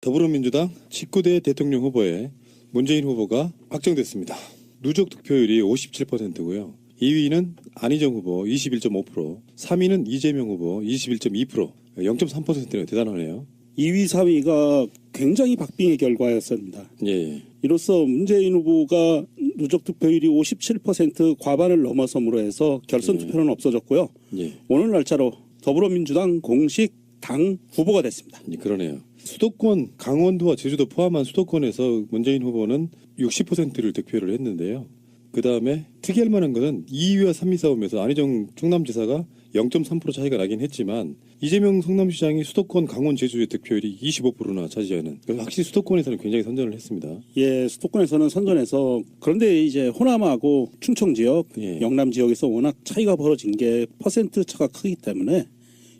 더불어민주당 19대 대통령 후보에 문재인 후보가 확정됐습니다. 누적 득표율이 57%고요. 2위는 안희정 후보 21.5%, 3위는 이재명 후보 21.2%, 0.3%는 대단하네요. 2위, 4위가 굉장히 박빙의 결과였습니다. 예. 이로써 문재인 후보가 누적 득표율이 57% 과반을 넘어섬으로 해서 결선 투표는 없어졌고요. 예. 오늘 날짜로 더불어민주당 공식 당 후보가 됐습니다. 예, 그러네요. 수도권, 강원도와 제주도 포함한 수도권에서 문재인 후보는 60%를 득표를 했는데요. 그 다음에 특이할 만한 것은 2위와 3위 싸움에서 안희정 충남지사가 0.3% 차이가 나긴 했지만 이재명 성남시장이 수도권, 강원, 제주의 득표율이 25%나 차지하는, 확실히 수도권에서는 굉장히 선전을 했습니다. 예, 수도권에서는 선전해서, 그런데 이제 호남하고 충청 지역, 예. 영남 지역에서 워낙 차이가 벌어진 게 퍼센트 차가 크기 때문에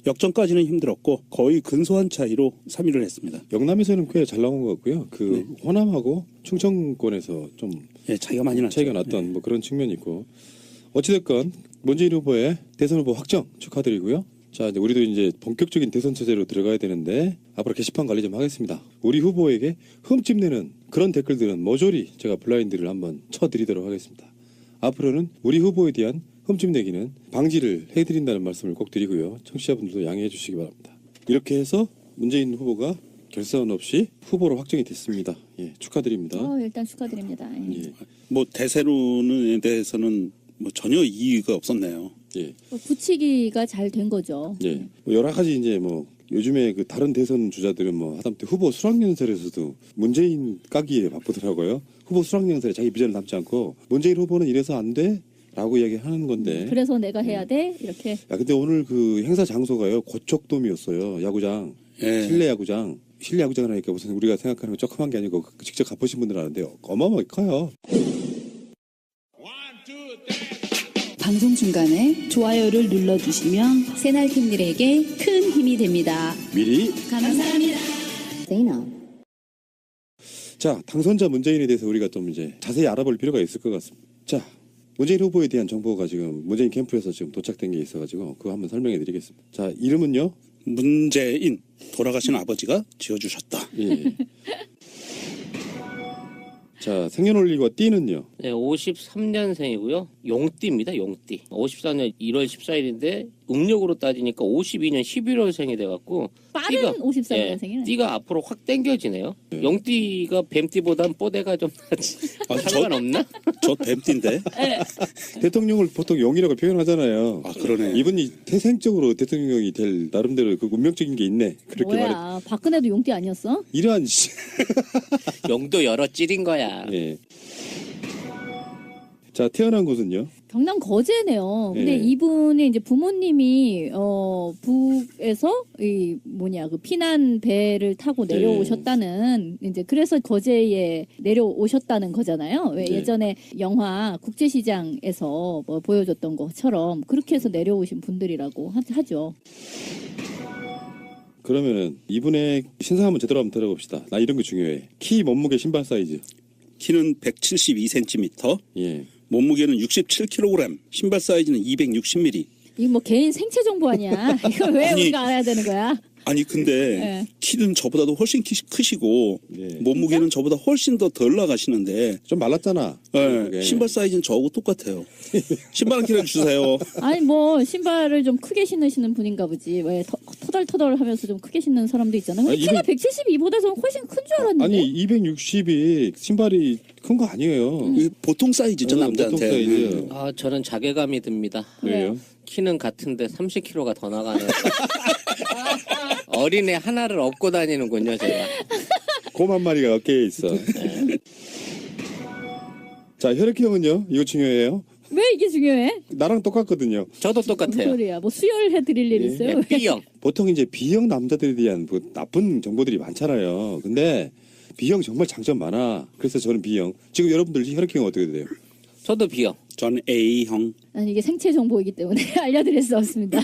역전까지는 힘들었고 거의 근소한 차이로 3위를 했습니다. 영남에서는 꽤 잘 나온 것 같고요. 호남하고 충청권에서 좀 예, 차이가 많이 났죠. 차이가 났던 뭐 그런 측면이 있고, 어찌됐건 문재인 후보의 대선 후보 확정 축하드리고요. 자, 이제 우리도 이제 본격적인 대선 체제로 들어가야 되는데 앞으로 게시판 관리 좀 하겠습니다. 우리 후보에게 흠집 내는 그런 댓글들은 모조리 제가 블라인드를 한번 쳐드리도록 하겠습니다. 앞으로는 우리 후보에 대한 흠집 내기는 방지를 해드린다는 말씀을 꼭 드리고요. 청취자분들도 양해해 주시기 바랍니다. 이렇게 해서 문재인 후보가 결선 없이 후보로 확정이 됐습니다. 예, 축하드립니다. 일단 축하드립니다. 예, 뭐 대세론에 대해서는 뭐 전혀 이의가 없었네요. 예, 붙이기가 잘 된 거죠. 예. 뭐 여러 가지 이제 뭐 요즘에 그 다른 대선 주자들은 뭐 하다못해 후보 수락연설에서도 문재인 까기에 바쁘더라고요. 후보 수락연설에 자기 비전을 담지 않고 문재인 후보는 이래서 안 돼? 라고 이야기하는 건데. 그래서 내가 해야 돼? 이렇게. 야, 근데 오늘 그 행사 장소가요, 고척돔이었어요. 야구장. 예. 실내 야구장. 실내 야구장을 하니까 무슨 우리가 생각하는 거 조그만 게 아니고 직접 가보신 분들은 아는데요. 어마어마하게 커요. 방송 중간에 좋아요를 눌러주시면 새날팀들에게 큰 힘이 됩니다. 미리. 감사합니다. 자, 당선자 문재인에 대해서 우리가 좀 이제 자세히 알아볼 필요가 있을 것 같습니다. 자, 문재인 후보에 대한 정보가 지금 문재인 캠프에서 지금 도착된 게 있어가지고 그거 한번 설명해 드리겠습니다. 자, 이름은요. 문재인, 돌아가신 아버지가 지어주셨다. 예. 자, 생년월일과 띠는요. 네, 53년생이고요. 용띠입니다. 용띠. 54년 1월 14일인데 음력으로 따지니까 52년 11월생이 돼갖고 빠른 54년생이네. 띠가 앞으로 확 당겨지네요. 네. 용띠가 뱀띠보단 뽀대가 좀 낫지. 상관없나? 저 뱀띠인데. 대통령을 보통 용이라고 표현하잖아요. 아, 그러네. 이분이 태생적으로 대통령이 될 나름대로 그 운명적인 게 있네. 그렇게 말해. 뭐야, 박근혜도 용띠 아니었어? 이러한 용도 여러 찔인 거야. 예. 자, 태어난 곳은요. 경남 거제네요. 근데 예. 이분의 이제 부모님이 북에서 그 피난 배를 타고 내려오셨다는 이제 그래서 거제에 내려오셨다는 거잖아요. 왜 네. 예전에 영화 국제시장에서 뭐 보여줬던 것처럼 그렇게 해서 내려오신 분들이라고 하죠. 그러면은 이분의 신상 한번 제대로 한번 들어봅시다. 나 이런 거 중요해. 키, 몸무게, 신발 사이즈. 키는 172cm, 예. 몸무게는 67kg, 신발 사이즈는 260mm. 이거 뭐 개인 생체 정보 아니야? 이거 왜 아니, 우리가 알아야 되는 거야? 아니 근데 네. 키는 저보다도 훨씬 크시고 예. 몸무게는 저보다 훨씬 더 덜 나가시는데 좀 말랐잖아. 네, 신발 사이즈는 저하고 똑같아요. 신발 한 킬로 주세요. 아니 뭐 신발을 좀 크게 신으시는 분인가 보지. 왜 터덜터덜 하면서 좀 크게 신는 사람도 있잖아요. 아니, 키가 172보다는 훨씬 큰 줄 알았는데. 아니 260이 신발이 큰 거 아니에요. 이게 보통 사이즈죠, 남자한테. 보통 사이즈. 아, 저는 자괴감이 듭니다. 왜요? 키는 같은데 30kg가 더 나가는. 어린애 하나를 업고 다니는군요, 제가. 곰 한 마리가 어깨에 있어. 자, 혈액형은요? 이거 중요해요. 왜 이게 중요해? 나랑 똑같거든요. 저도 무슨 똑같아요. 소리야? 뭐 수혈해 드릴 일 예. 있어요? 네, B형. 보통 이제 B형 남자들에 대한 뭐 나쁜 정보들이 많잖아요. 근데 B형 정말 장점 많아. 그래서 저는 B형. 지금 여러분들 혈액형 어떻게 돼요? 저도 B형. 전 A형. 아니 이게 생체 정보이기 때문에 알려드릴 수 없습니다.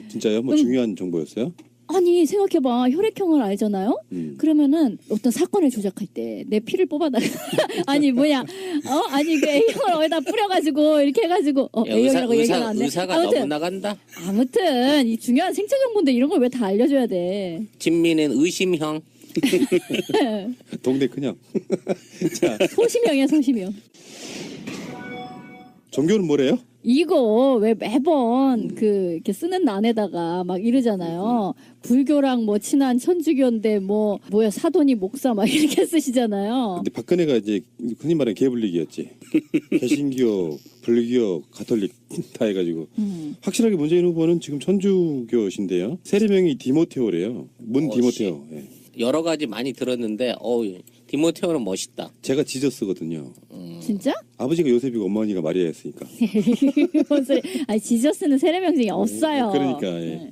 진짜요? 뭐 중요한 정보였어요? 아니 생각해봐, 혈액형을 알잖아요. 그러면은 어떤 사건을 조작할 때 내 피를 뽑아다가 아니 뭐냐 아니 그 A형을 어디다 뿌려가지고 이렇게 해가지고 야, A형이라고 얘기하면 안 돼. 의사가 너무 나간다. 아무튼 이 중요한 생체 정보인데 이런 걸 왜 다 알려줘야 돼? 진미는 의심형. 동네 그냥. 자, 소심형이야, 소심형. 종교는 뭐래요? 이거 왜 매번 이렇게 쓰는 난에다가 막 이러잖아요. 불교랑 뭐 친한 천주교인데 뭐야 사돈이 목사 막 이렇게 쓰시잖아요. 근데 박근혜가 이제 흔히 말하는 개불리기였지. 개신교, 불교, 가톨릭 다 해가지고 확실하게 문재인 후보는 지금 천주교신데요. 세례명이 디모테오래요. 문 디모테오. 예. 여러 가지 많이 들었는데 디모테오는 멋있다. 제가 지저스거든요. 진짜? 아버지가 요셉이고 어머니가 마리아였으니까. 뭔 소리? 아니 지저스는 세례명칭이 없어요. 그러니까. 예. 네.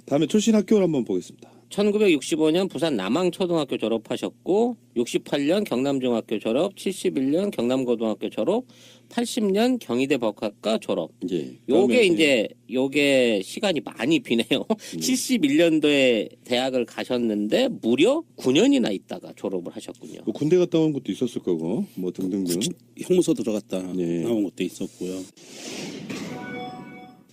다음에 출신 학교를 한번 보겠습니다. 1965년 부산 남항초등학교 졸업하셨고 68년 경남중학교 졸업, 71년 경남고등학교 졸업, 80년 경희대 법학과 졸업. 이제 요게 시간이 많이 비네요. 71년도에 대학을 가셨는데 무려 9년이나 있다가 졸업을 하셨군요. 뭐 군대 갔다 온 것도 있었을 거고 뭐 등등등. 형무소 들어갔다 네. 나온 것도 있었고요.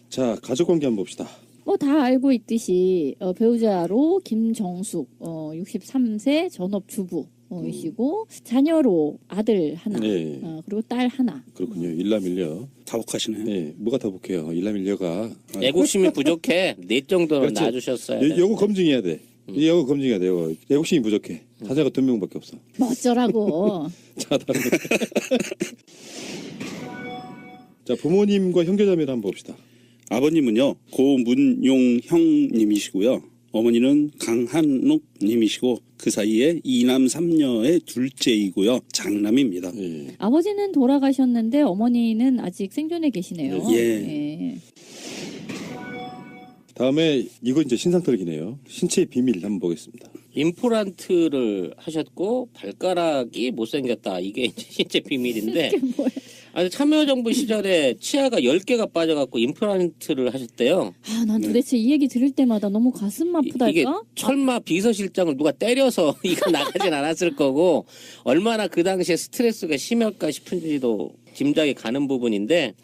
자, 가족관계 한번 봅시다. 뭐 다 알고 있듯이 배우자로 김정숙 63세 전업주부이시고 자녀로 아들 하나 네. 그리고 딸 하나. 그렇군요. 일남일녀. 다복하시네요. 네, 뭐가 다복해요. 일남일녀가. 애국심이 부족해. 넷 정도는 그렇죠. 낳아주셨어요. 요거 검증해야 돼. 이거 검증해야 돼요. 애국심이 부족해. 자녀가 2명밖에 없어. 뭐 어쩌라고. 자, 다른 거. 자, 부모님과 형제자매를 한번 봅시다. 아버님은요 고문용 형님이시고요. 어머니는 강한옥 님이시고 그 사이에 2남 3녀의 둘째이고요. 장남입니다. 예. 아버지는 돌아가셨는데 어머니는 아직 생존해 계시네요. 예. 예. 다음에 이거 이제 신상털기네요. 신체의 비밀 한번 보겠습니다. 임플란트를 하셨고 발가락이 못생겼다. 이게 이제 실제 비밀인데 이게 뭐야? 아니 참여정부 시절에 치아가 10개가 빠져갖고 임플란트를 하셨대요. 난 도대체 이 얘기 들을 때마다 너무 가슴 아프달까? 이게 설마 비서실장을 누가 때려서 이거 나가진 않았을 거고 얼마나 그 당시에 스트레스가 심할까 싶은지도 짐작이 가는 부분인데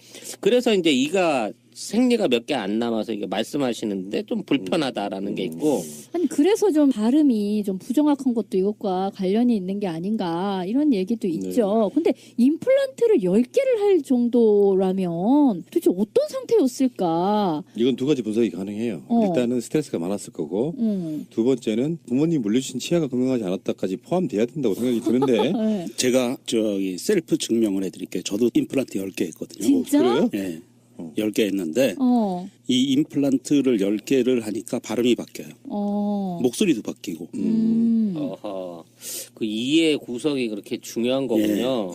그래서 이제 이가 생리가 몇 개 안 남아서 이게 말씀하시는데 좀 불편하다라는 게 있고 아니 그래서 좀 발음이 좀 부정확한 것도 이것과 관련이 있는 게 아닌가 이런 얘기도 있죠. 근데 임플란트를 10개를 할 정도라면 도대체 어떤 상태였을까? 이건 두 가지 분석이 가능해요. 일단은 스트레스가 많았을 거고 두 번째는 부모님 물려주신 치아가 건강하지 않았다까지 포함돼야 된다고 생각이 드는데 네. 제가 셀프 증명을 해드릴게요. 저도 임플란트 10개 했거든요. 진짜? 그래요? 예. 10개 했는데 이 임플란트를 10개를 하니까 발음이 바뀌어요. 목소리도 바뀌고. 어허, 그 이의 구성이 그렇게 중요한 거군요.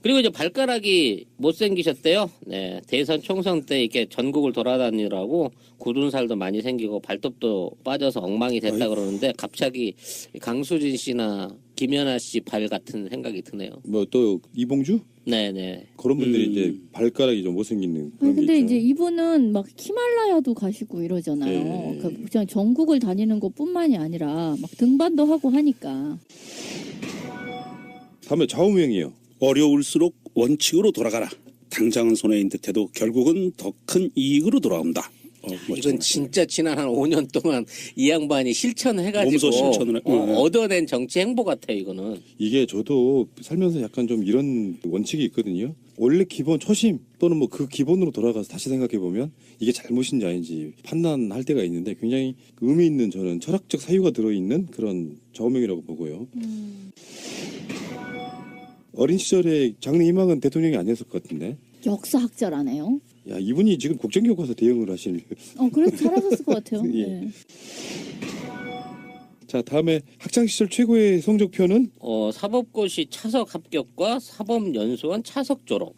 그리고 이제 발가락이 못생기셨대요. 네, 대선 총선 때 이렇게 전국을 돌아다니느라고 굳은 살도 많이 생기고 발톱도 빠져서 엉망이 됐다 그러는데 갑자기 강수진 씨나 김연아 씨 발 같은 생각이 드네요. 뭐 또 이봉주? 네네. 그런 분들이 이제 발가락이 좀 못생기는 그런 근데 게 있죠. 이제 이분은 막 히말라야도 가시고 이러잖아요. 네. 그러니까 그냥 전국을 다니는 것뿐만이 아니라 막 등반도 하고 하니까. 다음에 좌우명이에요. 어려울수록 원칙으로 돌아가라. 당장은 손해인 듯해도 결국은 더 큰 이익으로 돌아온다. 이건 진짜 지난 한 5년 동안 이 양반이 실천해가지고 몸소 실천을 얻어낸 정치 행보 같아요. 이거는. 이게 저도 살면서 약간 좀 이런 원칙이 있거든요. 원래 기본 초심 또는 뭐 그 기본으로 돌아가서 다시 생각해 보면 이게 잘못인지 아닌지 판단할 때가 있는데 굉장히 의미 있는 저는 철학적 사유가 들어있는 그런 좌우명이라고 보고요. 어린 시절에 장래 희망은 대통령이 아니었을 것 같은데. 역사학자라네요. 야, 이분이 지금 국정교과서 대응을 하실. 그래도 잘하셨을 것 같아요. 예. 네. 자, 다음에 학창 시절 최고의 성적표는 사법고시 차석 합격과 사법연수원 차석 졸업.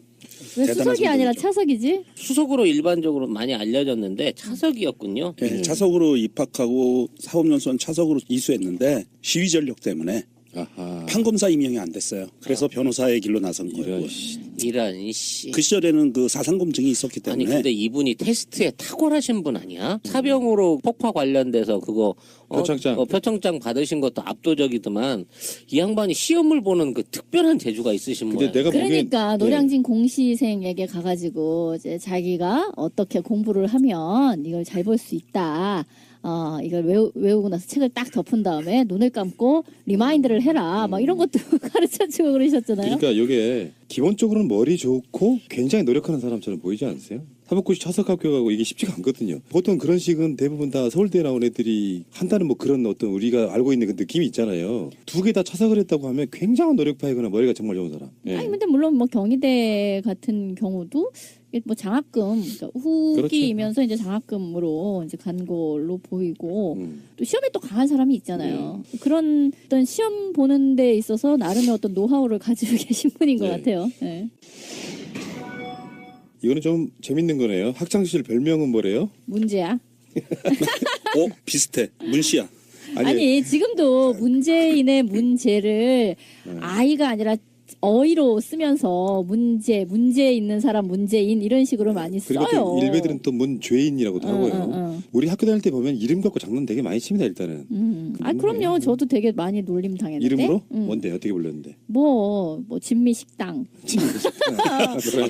왜 대단한 수석이 아니라 성적이죠. 차석이지? 수석으로 일반적으로 많이 알려졌는데 차석이었군요. 예, 차석으로 입학하고 사법연수원 차석으로 이수했는데 시위 전력 때문에 아하. 판검사 임명이 안 됐어요. 그래서 변호사의 길로 나선 거예요. 이런 씨. 이런 씨. 그 시절에는 그 사상검증이 있었기 아니 때문에 근데 이분이 테스트에 탁월하신 분 아니야? 사병으로 폭파 관련돼서 그거 표창장. 표창장 받으신 것도 압도적이더만 이 양반이 시험을 보는 그 특별한 재주가 있으신 근데 모양. 내가 보기엔 그러니까 노량진 공시생에게 가가지고 이제 자기가 어떻게 공부를 하면 이걸 잘 볼 수 있다. 이걸 외우고 나서 책을 딱 덮은 다음에 눈을 감고 리마인드를 해라. 막 이런 것도 가르쳐주고 그러셨잖아요. 그러니까 이게 기본적으로는 머리 좋고 굉장히 노력하는 사람처럼 보이지 않으세요? 사법고시 차석 합격하고 이게 쉽지가 않거든요. 보통 그런 식은 대부분 다 서울대 나온 애들이 한다는 뭐 그런 어떤 우리가 알고 있는 그 느낌이 있잖아요. 두 개 다 차석을 했다고 하면 굉장한 노력파이거나 머리가 정말 좋은 사람. 예. 아니 근데 물론 뭐 경희대 같은 경우도 뭐 장학금, 그러니까 후기이면서 이제 장학금으로 이제 간 걸로 보이고 또 시험에 또 강한 사람이 있잖아요. 그런 어떤 시험 보는 데 있어서 나름의 어떤 노하우를 가지고 계신 분인 것 네. 같아요. 네. 이거는 좀 재밌는 거네요. 학창시절 별명은 뭐래요? 문제야. 비슷해. 문씨야. 아니 지금도 문재인의 문제를 아이가 아니라 어휘로 쓰면서 문제 있는 사람 문재인 이런 식으로 많이 그리고 써요. 또 일베들은 또 문죄인이라고도 하고요. 우리 학교 다닐 때 보면 이름 갖고 장난 되게 많이 칩니다 일단은. 그럼요. 저도 되게 많이 놀림 당했는데. 이름으로? 뭔데 어떻게 불렀는데? 뭐 진미식당.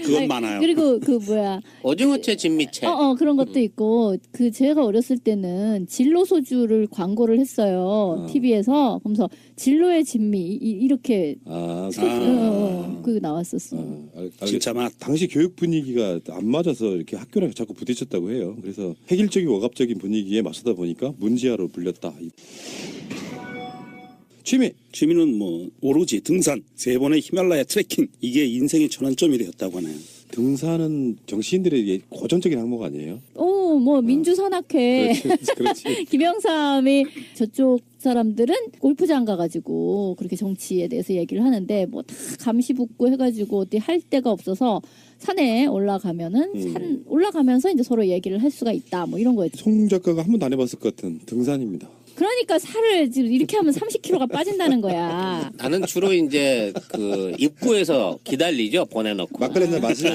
그건 많아요. 그리고 그 뭐야. 오징어채 진미채. 그런 것도 있고 그 제가 어렸을 때는 진로 소주를 광고를 했어요. TV에서. 그러면서 진로의 진미 이렇게 그게 나왔었어. 진짜 맛. 당시 교육 분위기가 안 맞아서 이렇게 학교랑 자꾸 부딪혔다고 해요. 그래서 획일적이고 억압적인 분위기에 맞서다 보니까 문지아로 불렸다. 취미는 뭐 오로지 등산, 3번의 히말라야 트레킹 이게 인생의 전환점이 되었다고 하네요. 등산은 정치인들에게 고전적인 항목 아니에요? 뭐 민주산악회 그렇지. 김영삼이 저쪽 사람들은 골프장 가가지고 그렇게 정치에 대해서 얘기를 하는데 뭐 다 감시 붙고 해가지고 어디 할 데가 없어서 산에 올라가면은 산 올라가면서 이제 서로 얘기를 할 수가 있다 뭐 이런 거였죠. 송 작가가 한 번도 안 해봤을 것 같은 등산입니다. 그러니까 살을 지금 이렇게 하면 30kg가 빠진다는 거야. 나는 주로 이제 그 입구에서 기다리죠. 보내놓고. 막걸리 한잔 마시는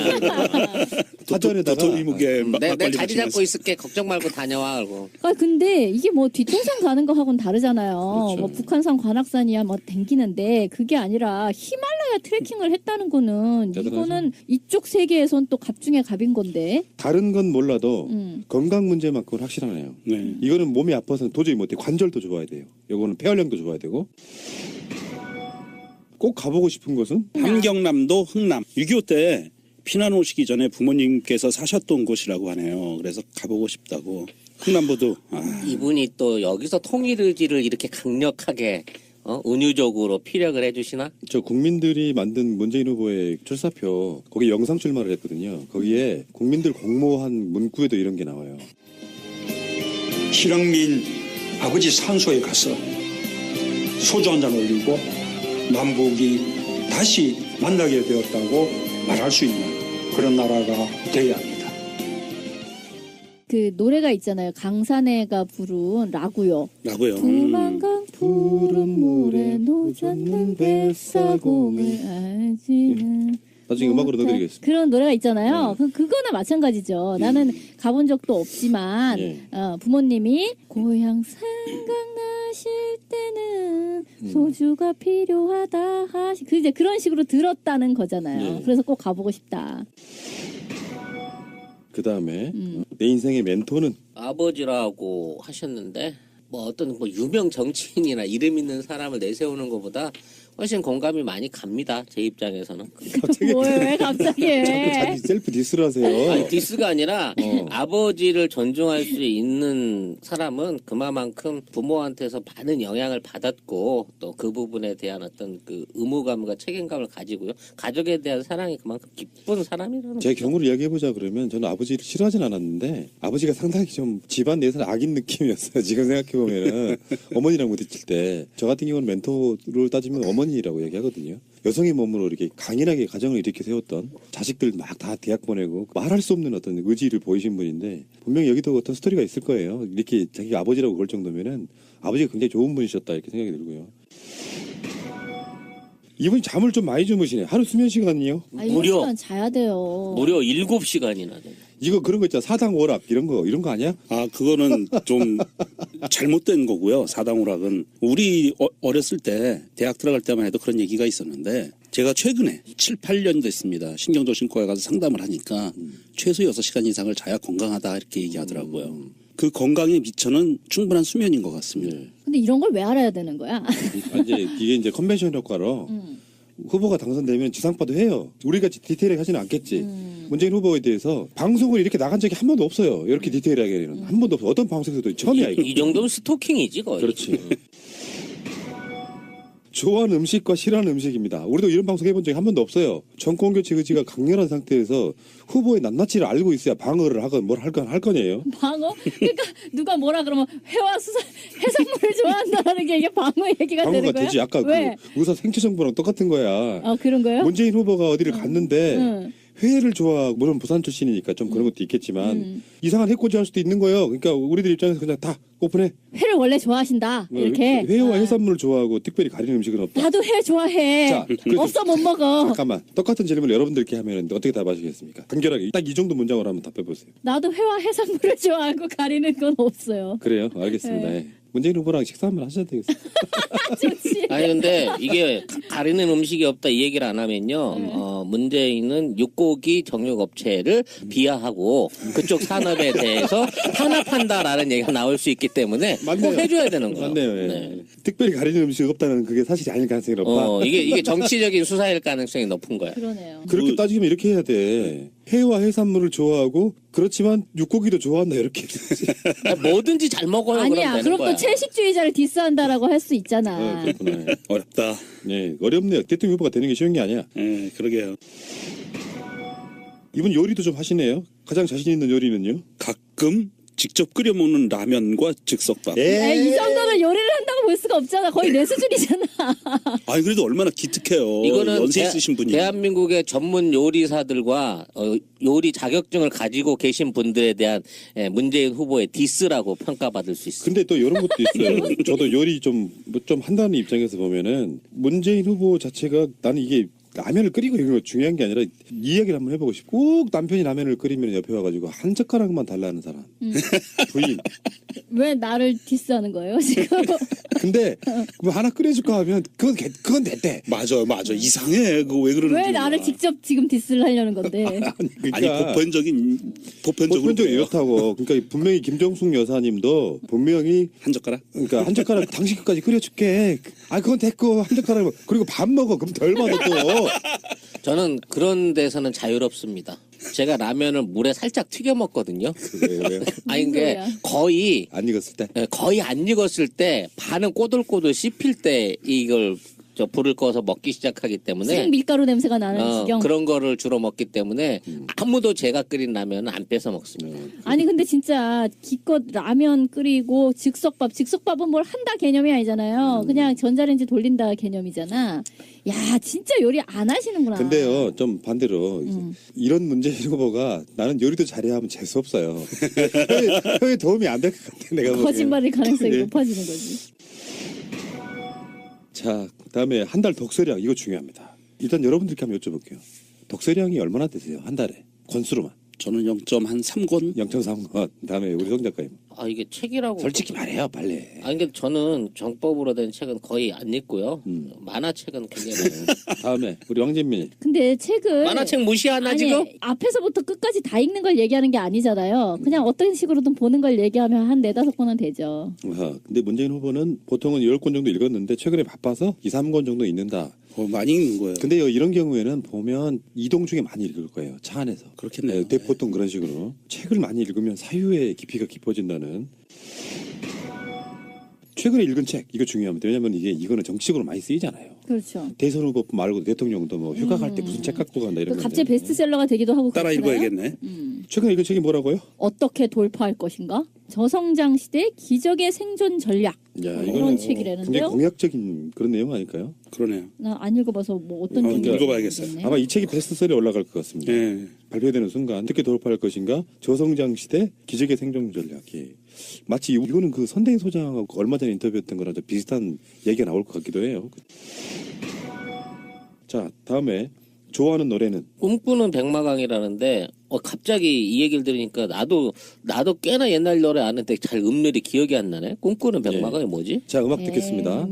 사전에다가 도토리묵에 내 막걸리 자리 마시면서. 잡고 있을게. 걱정 말고 다녀와. 그러고. 근데 이게 뭐 뒷동산 가는 거하고는 다르잖아요. 그렇죠. 뭐 북한산 관악산이야 뭐 댕기는데 그게 아니라 히말라야 트레킹을 했다는 거는 대단하죠. 이거는 이쪽 세계에선 또 갑중의 갑인 건데. 다른 건 몰라도 건강 문제만큼은 확실하네요. 네. 이거는 몸이 아파서는 도저히 못해. 관절도 좋아야 돼요. 요거는 폐활량도 좋아야 되고. 꼭 가보고 싶은 곳은 함경남도 흥남 6.25 때 피난 오시기 전에 부모님께서 사셨던 곳이라고 하네요. 그래서 가보고 싶다고. 흥남부도 이분이 또 여기서 통일 의지를 이렇게 강력하게 은유적으로 피력을 해주시나? 저 국민들이 만든 문재인 후보의 출사표 거기 영상 출마를 했거든요. 거기에 국민들 공모한 문구에도 이런 게 나와요. 실흥민 아버지 산소에 가서 소주 한 잔 올리고 남북이 다시 만나게 되었다고 말할 수 있는 그런 나라가 되어야 합니다. 그 노래가 있잖아요. 강산해가 부른 라고요. 두만강 푸른 물에 노젓는 뱃사공을 알지는 나중에 음악으로 넣어드리겠습니다. 그런 노래가 있잖아요. 그거나 마찬가지죠. 나는 가본 적도 없지만 예. 부모님이 고향 생각나실 때는 소주가 필요하다 하시 그 이제 그런 식으로 들었다는 거잖아요. 예. 그래서 꼭 가보고 싶다. 그 다음에 내 인생의 멘토는 아버지라고 하셨는데 뭐 어떤 뭐 유명 정치인이나 이름 있는 사람을 내세우는 것보다 훨씬 공감이 많이 갑니다. 제 입장에서는. 왜 갑자기 자기 셀프 디스를 하세요. 아니 디스가 아니라 아버지를 존중할 수 있는 사람은 그만큼 부모한테서 많은 영향을 받았고 또 그 부분에 대한 어떤 그 의무감과 책임감을 가지고요. 가족에 대한 사랑이 그만큼 기쁜 사람이라는 제 거죠. 경우를 이야기해보자 그러면 저는 아버지를 싫어하진 않았는데 아버지가 상당히 좀 집안 내에서는 악인 느낌이었어요. 지금 생각해보면은 어머니랑 부딪힐 때 저 같은 경우는 멘토를 따지면 어머니라고 얘기하거든요. 여성의 몸으로 이렇게 강인하게 가정을 이렇게 세웠던 자식들 막 다 대학 보내고 말할 수 없는 어떤 의지를 보이신 분인데 분명히 여기도 어떤 스토리가 있을 거예요. 이렇게 자기가 아버지라고 그럴 정도면은 아버지가 굉장히 좋은 분이셨다 이렇게 생각이 들고요. 이분이 잠을 좀 많이 주무시네. 하루 수면 시간이요? 무려. 시간 자야 돼요. 무려 7시간이나 돼요. 이거 그런 거 있잖아. 사당 오락 이런 거 아니야? 그거는 좀 잘못된 거고요. 사당오락은 우리 어렸을 때 대학 들어갈 때만 해도 그런 얘기가 있었는데 제가 최근에 7, 8년 됐습니다. 신경정신과에 가서 상담을 하니까 최소 6시간 이상을 자야 건강하다 이렇게 얘기하더라고요. 그 건강에 미쳐는 충분한 수면인 것 같습니다. 근데 이런 걸 왜 알아야 되는 거야? 이게 이제 컨벤션 효과로 후보가 당선되면 지상파도 해요. 우리같이 디테일하게 하지는 않겠지. 문재인 후보에 대해서 방송을 이렇게 나간 적이 한 번도 없어요. 이렇게 디테일하게는 한 번도 없어. 어떤 방송에서도 처음이야 이거. 이 정도면 스토킹이지 거의. 그렇지. 좋아하는 음식과 싫어하는 음식입니다. 우리도 이런 방송 해본 적이 한 번도 없어요. 정권 교체 의지가 강렬한 상태에서 후보의 낱낱이를 알고 있어야 방어를 하건 뭘 할 거냐요. 방어? 그러니까 누가 뭐라 그러면 회와 수산 해산물을 좋아한다는 게 이게 방어 얘기가 되는 방어가 거야? 되지. 아까 왜? 그 의사 생체 정보랑 똑같은 거야. 그런 거요? 문재인 후보가 어디를 갔는데 응. 회를 좋아하고 물론 부산 출신이니까 좀 그런 것도 있겠지만 이상한 해코지 할 수도 있는 거예요. 그러니까 우리들 입장에서 그냥 다 오픈해. 회를 원래 좋아하신다. 이렇게. 회와 해산물을 좋아하고 특별히 가리는 음식은 없다. 나도 회 좋아해. 자, 그래도- 없어 못 먹어. 잠깐만. 똑같은 질문을 여러분들께 하면 어떻게 답하시겠습니까? 간결하게 딱 이 정도 문장으로 한번 답해보세요. 나도 회와 해산물을 좋아하고 가리는 건 없어요. 그래요? 알겠습니다. 네. 예. 문재인 후보랑 식사 한번 하셔야 되겠어요. 좋지. 아니 근데 이게 가리는 음식이 없다 이 얘기를 안 하면요. 문재인은 육고기 정육업체를 비하하고 그쪽 산업에 대해서 탄압한다라는 얘기가 나올 수 있기 때문에 맞네요. 꼭 해줘야 되는 거예요. 맞네요. 예. 네. 특별히 가리는 음식이 없다는 그게 사실이 아닐 가능성이 높아. 이게 정치적인 수사일 가능성이 높은 거야. 그러네요. 그렇게 따지면 이렇게 해야 돼. 회와 해산물을 좋아하고 그렇지만 육고기도 좋아한다 이렇게. 뭐든지 잘 먹어요. 그럼 아니야. 되는 그럼 거야. 또 채식주의자를 디스한다라고 할 수 있잖아. 그렇구나. 어렵다. 네, 어렵네요. 대통령 후보가 되는 게 쉬운 게 아니야. 예, 그러게요. 이분 요리도 좀 하시네요. 가장 자신 있는 요리는요? 가끔 직접 끓여 먹는 라면과 즉석밥. 에이, 이 정도는 요리를 한다고 볼 수가 없잖아. 거의 내 수준이잖아. 아니 그래도 얼마나 기특해요. 이거는 연세 있으신 분이. 대한민국의 전문 요리사들과 요리 자격증을 가지고 계신 분들에 대한 문재인 후보의 디스라고 평가받을 수 있습니다. 근데 또 이런 것도 있어요. 저도 요리 좀 한다는 입장에서 보면은 문재인 후보 자체가 나는 이게 라면을 끓이고 이런 거 중요한 게 아니라 이 이야기를 한번 해보고 싶고 꼭 남편이 라면을 끓이면 옆에 와가지고 한 젓가락만 달라는 사람. 부인. 왜 나를 디스하는 거예요, 지금? 근데 뭐 하나 끓여줄까 하면 그건 됐대. 맞아. 이상해. 그거 왜 그러는지. 왜 나를 직접 지금 디스를 하려는 건데? 아니 보편적으로 보편적으로 이렇다고. 그러니까 분명히 김정숙 여사님도 분명히 한 젓가락. 그러니까 한 젓가락 당신 것까지 끓여줄게. 아 그건 됐고 한 젓가락 그리고 밥 먹어. 그럼 덜 받아 또. 저는 그런 데서는 자유롭습니다. 제가 라면을 물에 살짝 튀겨 먹거든요. 왜요? 아니 무슨 이게 소리야? 거의 안 익었을 때 반은 꼬들꼬들 씹힐 때 이걸 불을 꺼서 먹기 시작하기 때문에 생 밀가루 냄새가 나는 지경. 그런 거를 주로 먹기 때문에 아무도 제가 끓인 라면은 안 뺏어 먹습니다. 아니 근데 진짜 기껏 라면 끓이고 즉석밥은 뭘 한다 개념이 아니잖아요. 그냥 전자레인지 돌린다 개념이잖아. 야 진짜 요리 안 하시는구나. 근데요, 좀 반대로 이런 문재인 후보가 나는 요리도 잘해야 하면 재수 없어요. 혀에 도움이 안 될 것 같아 내가 보기엔. 거짓말일 가능성이 네. 높아지는 거지. 자, 그다음에 한 달 독서량 이거 중요합니다. 일단 여러분들께 한번 여쭤볼게요. 독서량이 얼마나 되세요? 한 달에 건수로만. 저는 0.3권. 0.3권. 그다음에 우리 송 작가님. 아 이게 책이라고 솔직히 말해요, 빨리. 아니 근데 저는 정법으로 된 책은 거의 안 읽고요. 만화책은 굉장히 많아요. 다음에 우리 왕진미. 근데 책을 만화책 무시하나 아니, 지금? 앞에서부터 끝까지 다 읽는 걸 얘기하는 게 아니잖아요. 그냥 어떤 식으로든 보는 걸 얘기하면 한 4-5권은 되죠. 근데 문재인 후보는 보통은 10권 정도 읽었는데 최근에 바빠서 2-3권 정도 읽는다. 많이 읽는 거예요. 근데요, 이런 경우에는 보면 이동 중에 많이 읽을 거예요. 차 안에서. 그렇겠네요. 보통 그런 식으로. 책을 많이 읽으면 사유의 깊이가 깊어진다는. 최근에 읽은 책, 이거 중요합니다. 왜냐면 이거는 정치적으로 많이 쓰이잖아요. 그렇죠. 대선 후보 말고도 대통령도 뭐 휴가 갈 때 무슨 책 갖고 간다 이런 거. 갑자기 베스트셀러가 되기도 하고 따라 그렇잖아요. 읽어야겠네. 최근에 읽은 책이 뭐라고요? 어떻게 돌파할 것인가? 저성장 시대 기적의 생존 전략. 야, 이런 이거는 책이라는데요. 굉장히 공약적인 그런 내용 아닐까요? 그러네요. 나 안 읽어봐서 뭐 어떤 내용인지 읽어봐야겠어요. 모르겠네. 아마 이 책이 베스트셀러에 올라갈 것 같습니다. 예. 발표되는 순간 어떻게 돌파할 것인가? 저성장 시대 기적의 생존 전략이 마치 이거는 그 선대인 소장하고 얼마 전에 인터뷰했던 거랑 좀 비슷한 얘기가 나올 것 같기도 해요. 자, 다음에 좋아하는 노래는 꿈꾸는 백마강이라는데 갑자기 이 얘기를 들으니까 나도 꽤나 옛날 노래 아는데 잘 음률이 기억이 안 나네. 꿈꾸는 백마강이 뭐지? 자, 음악 듣겠습니다.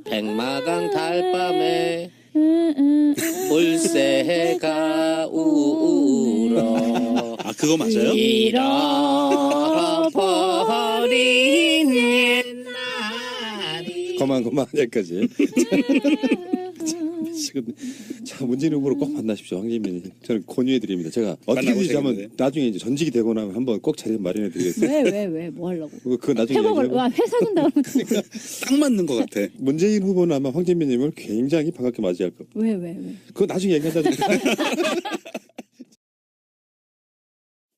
백마강 달밤에 물새가 울어. 아, 그 그거 맞아요? 잃어버린 옛날이. 그만 여기까지. 지금 자 문재인 후보를 꼭 만나십시오, 황진민. 저는 권유해드립니다. 제가 어떻게든지 한번 만나보셔야겠네. 나중에 이제 전직이 되고 나면 한번 꼭 자리 마련해드리겠습니다. 왜 뭐 하려고? 그거 나중에 회복을 얘기하고. 회사 준다 그러면 딱 맞는 것 같아. 문재인 후보는 아마 황진민님을 굉장히 반갑게 맞이할 겁니다. 왜? 그거 나중에 얘기하자.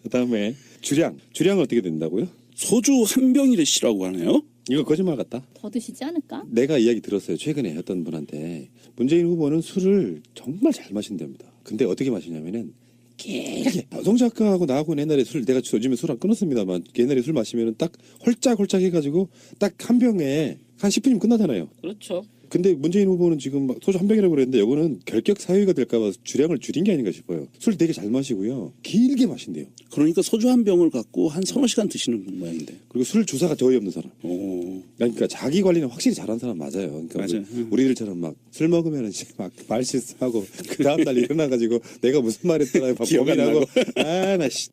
그다음에 주량은 어떻게 된다고요? 소주 한 병이래시라고 하네요. 이거 거짓말 같다. 더 드시지 않을까? 내가 이야기 들었어요. 최근에 어떤 분한테 문재인 후보는 술을 정말 잘 마신답니다. 근데 어떻게 마시냐면은 길게 송 작가하고 나하고는 옛날에 내가 요즘에 술 안 끊었습니다만 옛날에 술 마시면은 딱 홀짝홀짝 해가지고 딱 한 병에 한 10분이면 끝나잖아요. 그렇죠. 근데 문재인 후보는 지금 막 소주 한 병이라고 그랬는데 이거는 결격 사유가 될까봐 주량을 줄인 게 아닌가 싶어요. 술 되게 잘 마시고요. 길게 마신대요. 그러니까 소주 한 병을 갖고 한 서너 시간 드시는 모양인데. 그리고 술 주사가 저희 없는 사람. 오. 그러니까 자기 관리는 확실히 잘하는 사람 맞아요. 그러니까 맞아요. 우리들처럼 막 술 먹으면 막 말실수하고 그 다음 날 일어나가지고 내가 무슨 말했더라 막 기억 안 고민하고 아나 씨.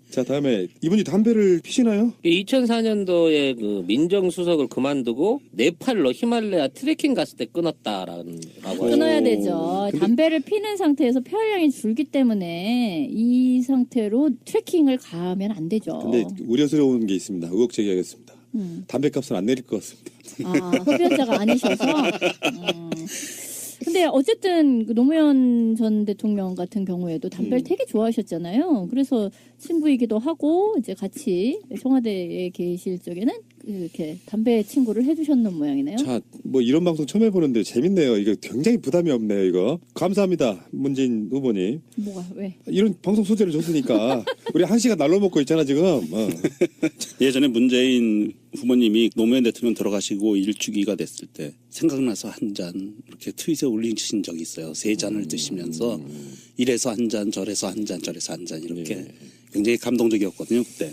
자 다음에 이분이 담배를 피시나요? 2004년도에 그 민정수석을 그만두고 네팔로 히말라야 트레킹 갔을 때 끊었다라는 라고 하죠. 끊어야 되죠. 담배를 피는 상태에서 폐활량이 줄기 때문에 이 상태로 트레킹을 가면 안 되죠. 근데 우려스러운 게 있습니다. 의혹 제기하겠습니다. 담배값은 안 내릴 것 같습니다. 흡연자가 아니셔서. 근데 어쨌든 그 노무현 전 대통령 같은 경우에도 담배를 되게 좋아하셨잖아요. 그래서 친구이기도 하고 이제 같이 청와대에 계실 적에는 이렇게 담배 친구를 해주셨는 모양이네요. 자, 뭐 이런 방송 처음 해보는데 재밌네요. 이거 굉장히 부담이 없네요. 이거 감사합니다, 문재인 후보님. 뭐가 왜? 이런 방송 소재를 줬으니까 우리 한 시간 날로 먹고 있잖아 지금. 예전에 문재인 후보님이 노무현 대통령 들어가시고 일주기가 됐을 때 생각나서 한 잔 이렇게 트윗에 올리신 적이 있어요. 3잔을 드시면서 이래서 한 잔, 저래서 한 잔, 저래서 한 잔 이렇게 예. 굉장히 감동적이었거든요 그때.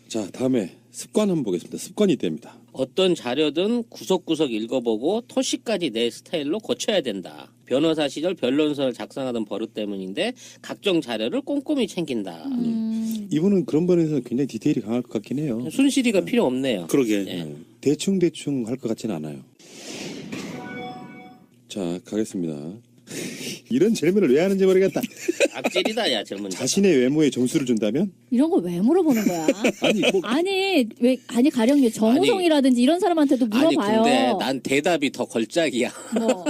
자 다음에 습관 한번 보겠습니다. 습관이 됩니다. 어떤 자료든 구석구석 읽어보고 토시까지 내 스타일로 고쳐야 된다. 변호사 시절 변론서를 작성하던 버릇 때문인데 각종 자료를 꼼꼼히 챙긴다. 이분은 그런 면에서 굉장히 디테일이 강할 것 같긴 해요. 순실이가 필요 없네요. 그러게. 예. 대충 할 것 같지는 않아요. 자 가겠습니다. 이런 질문을 왜 하는지 모르겠다. 악질이다 야 젊은 자신의 외모에 점수를 준다면? 이런 걸 왜 물어보는 거야? 아니 뭐 아니 가령 정우성이라든지 이런 사람한테도 물어봐요. 아니 근데 난 대답이 더 걸작이야. 뭐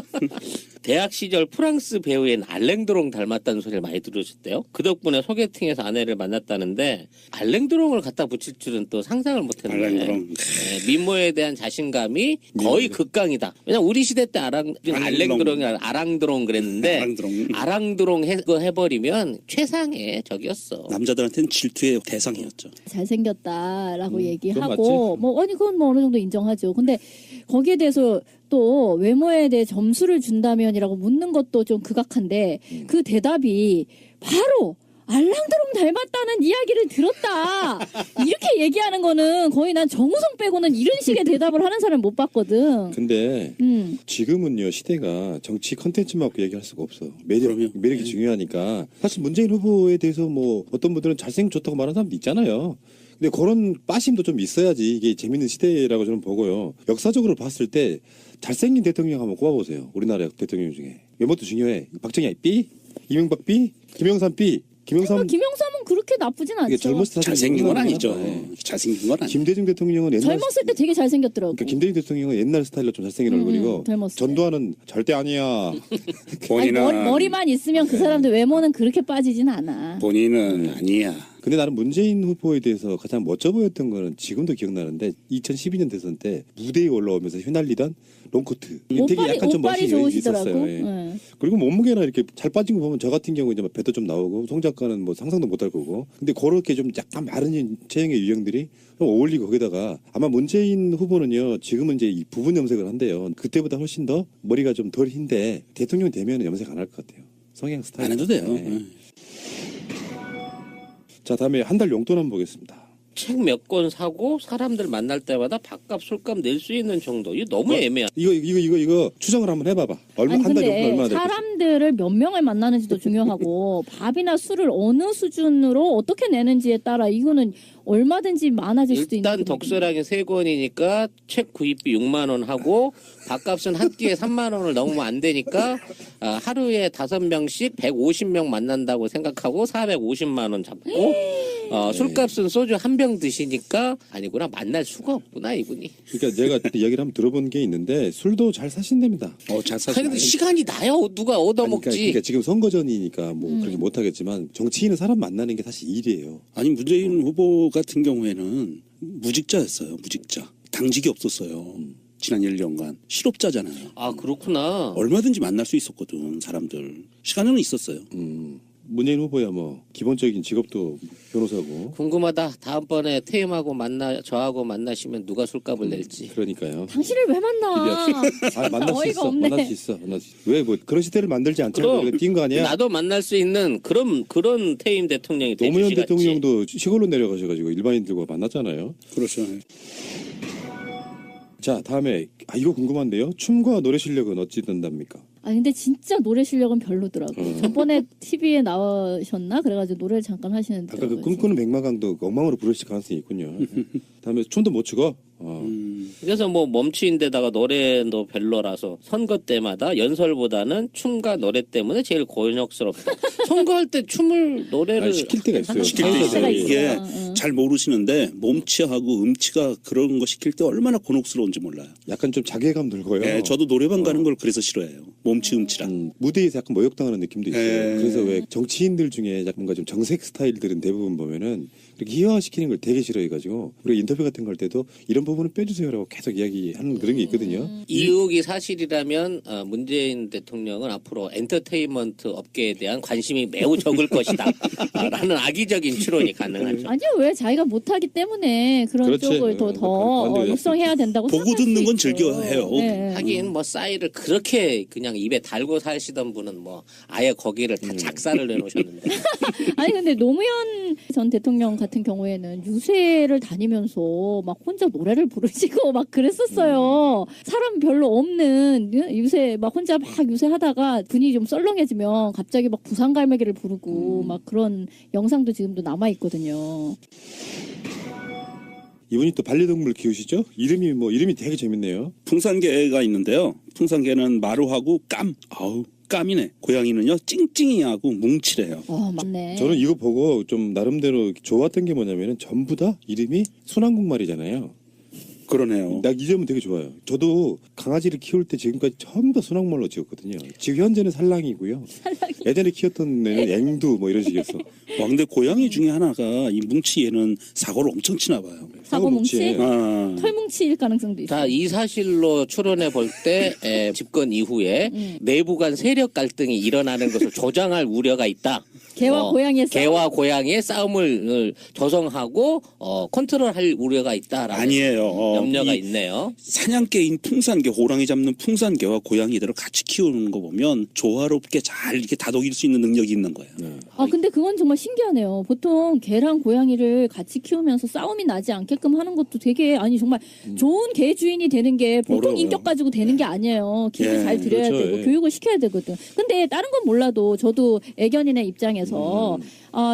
대학 시절 프랑스 배우인 알랭드롱 닮았다는 소리를 많이 들으셨대요. 그 덕분에 소개팅에서 아내를 만났다는데 알랭드롱을 갖다 붙일 줄은 또 상상을 못했네. 알랭드롱. 네, 미모에 대한 자신감이 거의 극강이다. 왜냐면 우리 시대 때 알랭드롱이 아랑드롱 그랬는데 아랑드롱 해버리면 최상의 적이었어. 남자들한테는 질투의 대상이었죠. 잘생겼다라고 그건 얘기하고 뭐 아니 그건 뭐 어느 정도 인정하죠. 근데 거기에 대해서 또 외모에 대해 점수를 준다면이라고 묻는 것도 좀 극악한데 그 대답이 바로 알랑드롱 닮았다는 이야기를 들었다 이렇게 얘기하는 거는 거의 난 정우성 빼고는 이런 식의 대답을 하는 사람 못 봤거든. 근데 지금은요 시대가 정치 컨텐츠만 갖고 얘기할 수가 없어. 매력이 중요하니까. 사실 문재인 후보에 대해서 뭐 어떤 분들은 잘생겨 좋다고 말하는 사람도 있잖아요. 근데 그런 빠심도 좀 있어야지 이게 재밌는 시대라고 저는 보고요. 역사적으로 봤을 때 잘생긴 대통령 한번 꼽아보세요. 우리나라 대통령 중에. 외모도 중요해. 박정희 B, 이명박 B, 김영삼 B. 김영삼은 그렇게 나쁘진 않죠. 젊었을 때 잘생긴 건 아니죠. 네. 잘생긴 건 아니죠. 김대중 대통령은 옛날 젊었을 때 되게 잘생겼더라고. 그러니까 김대중 대통령은 옛날 스타일로 좀 잘생긴 얼굴이고 젊었을 때. 전두환은 절대 아니야. 아니, 머리만 있으면 그 사람들 외모는 그렇게 빠지진 않아. 본인은 아니야. 근데 나는 문재인 후보에 대해서 가장 멋져 보였던 거는 지금도 기억나는데 2012년 대선 때 무대에 올라오면서 휘날리던 롱코트. 되게 약간 좀 옷발이 멋이 좋으시더라고. 있었어요. 예. 네. 그리고 몸무게나 이렇게 잘 빠진 거 보면 저 같은 경우 이제 배도 좀 나오고 송 작가는 뭐 상상도 못할 거고. 근데 그렇게 좀 약간 마른 체형의 유형들이 좀 어울리고 거기다가 아마 문재인 후보는요 지금은 이제 이 부분 염색을 한대요. 그때보다 훨씬 더 머리가 좀 덜 흰데 대통령 되면 염색 안 할 것 같아요. 성향 스타일. 안 해도 돼요. 네. 자 다음에 한 달 용돈 한번 보겠습니다. 책 몇 권 사고 사람들 만날 때마다 밥값 술값 낼 수 있는 정도. 이거 너무 애매한. 이거 추정을 한번 해봐봐. 얼마 아니 한 달에 근데 얼마나 될까요? 사람들을 몇 명을 만나는지도 중요하고 밥이나 술을 어느 수준으로 어떻게 내는지에 따라 이거는 얼마든지 많아질 수도 있는 일단 거거든요. 덕수랑이 3권이니까 책 구입비 6만 원 하고 밥값은 한 끼에 3만 원을 넘으면 안 되니까 하루에 5명씩 150명 만난다고 생각하고 450만 원 잡고 술값은 소주 한 병 드시니까 아니구나 만날 수가 없구나 이분이. 그러니까 제가 이야기를 한번 들어본 게 있는데 술도 잘 사신답니다. 잘 아니 사시네. 근데 시간이 나요. 누가 얻어먹지. 그러니까 지금 선거 전이니까 뭐 그렇게 못하겠지만 정치인은 사람 만나는 게 사실 일이에요. 아니 문재인 후보 같은 경우에는 무직자였어요. 무직자. 당직이 없었어요. 지난 1년간 실업자잖아요. 아 그렇구나. 얼마든지 만날 수 있었거든 사람들. 시간은 있었어요. 문재인 후보야 뭐 기본적인 직업도 변호사고 궁금하다. 다음번에 퇴임하고 저하고 만나시면 누가 술값을 낼지. 그러니까요. 당신을 왜 만나? 아, 만날 수 어이가 있어. 없네. 만날 수 있어. 왜 뭐 그런 시대를 만들지 않잖아. 그럼 우리가 뛴 거 아니야? 나도 만날 수 있는 그런 퇴임 대통령이 노무현 돼주시겠지. 대통령도 시골로 내려가셔가지고 일반인들과 만났잖아요. 그렇죠. 자 다음에 이거 궁금한데요. 춤과 노래 실력은 어찌 된답니까? 아 근데 진짜 노래 실력은 별로더라고. 저번에 TV에 나오셨나? 그래가지고 노래를 잠깐 하시는데. 아까 그 꿈꾸는 백마강도 엉망으로 부르실 가능성이 있군요. 다음에 춤도 못 추고. 그래서 뭐 멈추인 데다가 노래도 별로라서 선거 때마다 연설보다는 춤과 노래 때문에 제일 곤욕스럽다. 선거할 때 춤을 노래를 아니, 시킬 때가 있어요. 시킬 아, 때 때가 있어요. 이게 있어요. 잘 모르시는데 몸치하고 음치가 그런 거 시킬 때 얼마나 곤혹스러운지 몰라요. 약간 좀 자괴감 들고요. 네, 저도 노래방 가는 걸 그래서 싫어해요. 몸치 음치랑. 무대에서 약간 모욕당하는 느낌도 있어요. 네. 그래서 왜 정치인들 중에 뭔가 좀 정색 스타일들은 대부분 보면은 이렇게 희화화시키는 걸 되게 싫어해가지고 우리 인터뷰 같은 거 할 때도 이런 부분은 빼주세요라고 계속 이야기하는 그런 게 있거든요. 이 의혹이 사실이라면 문재인 대통령은 앞으로 엔터테인먼트 업계에 대한 관심이 매우 적을 것이다. 라는 악의적인 추론이 가능하죠. 아니요 왜 자기가 못하기 때문에 그런 그렇지. 쪽을 뭐 더 반대로 육성해야 된다고 보고 생각할 듣는 수 건 있죠. 즐겨 해요. 네. 하긴 뭐 싸이를 그렇게 그냥 입에 달고 사시던 분은 뭐 아예 거기를 다 작사를 내놓으셨는데. 아니 근데 노무현 전 대통령 같은 경우에는 유세를 다니면서 막 혼자 노래를 부르시고 막 그랬었어요. 사람 별로 없는 유세 막 혼자 막 유세하다가 분위기 좀 썰렁해지면 갑자기 막 부산갈매기를 부르고 막 그런 영상도 지금도 남아 있거든요. 이분이 또 반려동물 키우시죠? 이름이 되게 재밌네요. 풍산개가 있는데요. 풍산개는 마루하고 깜이네. 고양이는요 찡찡이하고 뭉치래요. 맞네. 저는 이거 보고 좀 나름대로 좋았던 게 뭐냐면은 전부 다 이름이 순항국말이잖아요. 그러네요. 나 이 점은 되게 좋아요. 저도 강아지를 키울 때 지금까지 전부 다 순항말로 지었거든요. 지금 현재는 살랑이고요. 예전에 키웠던 애는 앵두 뭐 이런 식이었어. 와, 근데 고양이 중에 하나가 이 뭉치 얘는 사고를 엄청 치나 봐요. 사고뭉치? 아. 털뭉치일 가능성도 있어요. 자, 이 사실로 추론해 볼 때 집권 이후에 내부 간 세력 갈등이 일어나는 것을 조장할 우려가 있다. 개와 고양이의 싸움? 개와 고양이의 싸움을 조성하고 컨트롤할 우려가 있다라는 아니에요. 염려가 이 있네요. 사냥개인 풍산개, 호랑이 잡는 풍산개와 고양이들을 같이 키우는 거 보면 조화롭게 잘 이렇게 다독일 수 있는 능력이 있는 거예요. 근데 그건 정말 신기하네요. 보통 개랑 고양이를 같이 키우면서 싸움이 나지 않게끔 하는 것도 되게 정말 좋은 개 주인이 되는 게 보통 어려워요. 인격 가지고 되는 게 아니에요. 기를 예, 잘 들여야 그렇죠. 되고 예. 교육을 시켜야 되거든. 근데 다른 건 몰라도 저도 애견인의 입장에서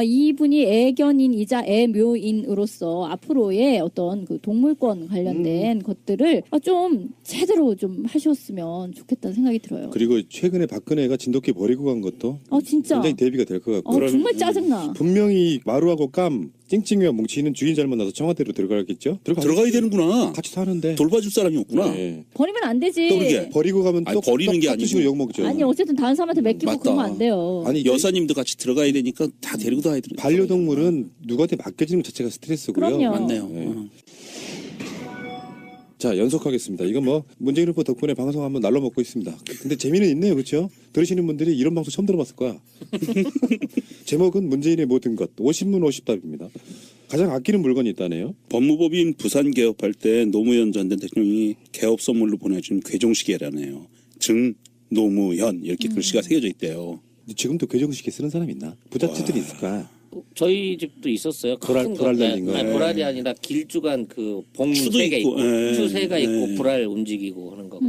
이분이 애견인이자 애묘인으로서 앞으로의 어떤 그 동물권 관련된 것들을 좀 제대로 좀 하셨으면 좋겠다는 생각이 들어요. 그리고 최근에 박근혜가 진돗개 버리고 간 것도 진짜. 굉장히 대비가 될 것 같고 정말 짜증나. 분명히 마루하고 깜, 찡찡이와 뭉치는 주인 잘 만나서 청와대로 들어가겠죠? 들어가야 되는구나. 같이 사는데 돌봐줄 사람이 없구나. 네. 버리면 안 되지. 또 그러게. 버리고 가면 아니, 버리는 게 아니고. 식으로 욕먹죠. 아니 어쨌든 다른 사람한테 맡기고 맞다. 그러면 안 돼요. 아니 여사님도 같이 들어가야 되니까 다 데리고 다야 돼. 반려동물은 누구한테 맡겨지는 것 자체가 스트레스고요. 그럼요. 맞네요. 네. 자 연속하겠습니다. 이거 뭐 문재인 후보 덕분에 방송 한번 날로 먹고 있습니다. 근데 재미는 있네요, 그렇죠? 들으시는 분들이 이런 방송 처음 들어봤을 거야. 제목은 문재인의 모든 것 50문 50답입니다. 가장 아끼는 물건이 있다네요. 법무법인 부산 개업할 때 노무현 전 대통령이 개업 선물로 보내준 괴종시계라네요. 증 노무현 이렇게 글씨가 새겨져 있대요. 지금도 괴정식에 쓰는 사람 있나? 부잣집들이 있을까? 저희 집도 있었어요. 보랄 달린 거. 보랄이 아니라 길쭉한 그 봉 추도 세 개 있고, 있고, 예. 추세가 있고 예. 불알 움직이고 하는 거고.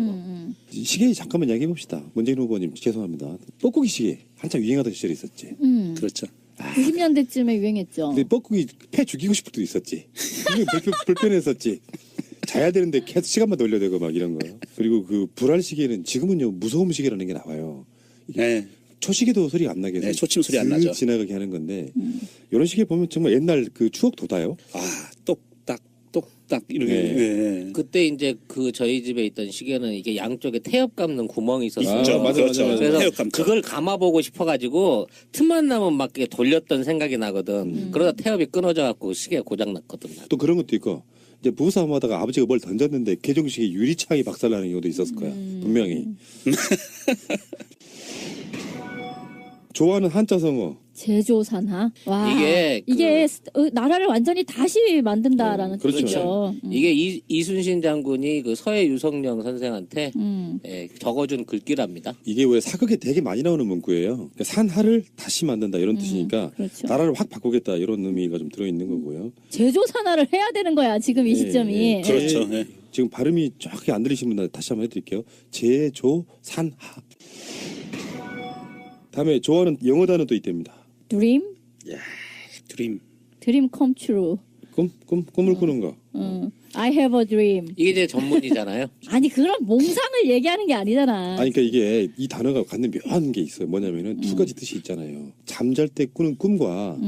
시계 잠깐만 이야기해 봅시다. 문재인 후보님 죄송합니다. 뻐꾸기 시계 한참 유행하던 시절이 있었지. 그렇죠. 90년대쯤에 유행했죠. 근데 뻐꾸기 패 죽이고 싶을 때도 있었지. 이게 불편했었지. 자야 되는데 계속 시간만 돌려대고 막 이런 거. 그리고 그 불알 시계는 지금은요 무소음 시계라는 게 나와요. 네. 초시계도 소리가 안 나게 해서 네, 초침 소리 안 슥 나죠. 지나가게 하는 건데 이런 시계 보면 정말 옛날 그 추억 돋아요. 아, 똑딱 똑딱 이렇게. 네. 네. 그때 이제 그 저희 집에 있던 시계는 이게 양쪽에 태엽 감는 구멍이 있었어요. 있죠. 맞아, 그렇죠. 맞아, 맞아. 그래서 태엽 감죠. 그걸 감아보고 싶어가지고 틈만 나면 막 이렇게 돌렸던 생각이 나거든. 그러다 태엽이 끊어져갖고 시계 고장 났거든. 또 그런 것도 있고 이제 부부싸움하다가 아버지가 뭘 던졌는데 개종식에 유리창이 박살나는 경우도 있었을 거야. 분명히. 좋아하는 한자 성어. 제조산하. 와. 이게 나라를 완전히 다시 만든다라는 그렇죠. 뜻이죠. 이게 이순신 장군이 그 서해 유성령 선생한테 예, 적어준 글귀랍니다. 이게 왜 사극에 되게 많이 나오는 문구예요. 그러니까 산하를 다시 만든다 이런 뜻이니까 그렇죠. 나라를 확 바꾸겠다 이런 의미가 좀 들어있는 거고요. 제조산하를 해야 되는 거야 지금 이 시점이. 예. 그렇죠. 네. 지금 발음이 정확히 안 들리신 분들 다시 한번 해드릴게요. 제조산하. 다음에 좋아하는 영어 단어 또 있답니다. 드림, 드림. 드림 컴 트루. 꿈을 꾸는 거. I have a dream. 이게 제 전문이잖아요. 아니 그런 몽상을 얘기하는 게 아니잖아. 아니 그러니까 이게 이 단어가 갖는 묘한 게 있어요. 뭐냐면은 두 가지 뜻이 있잖아요. 잠잘 때 꾸는 꿈과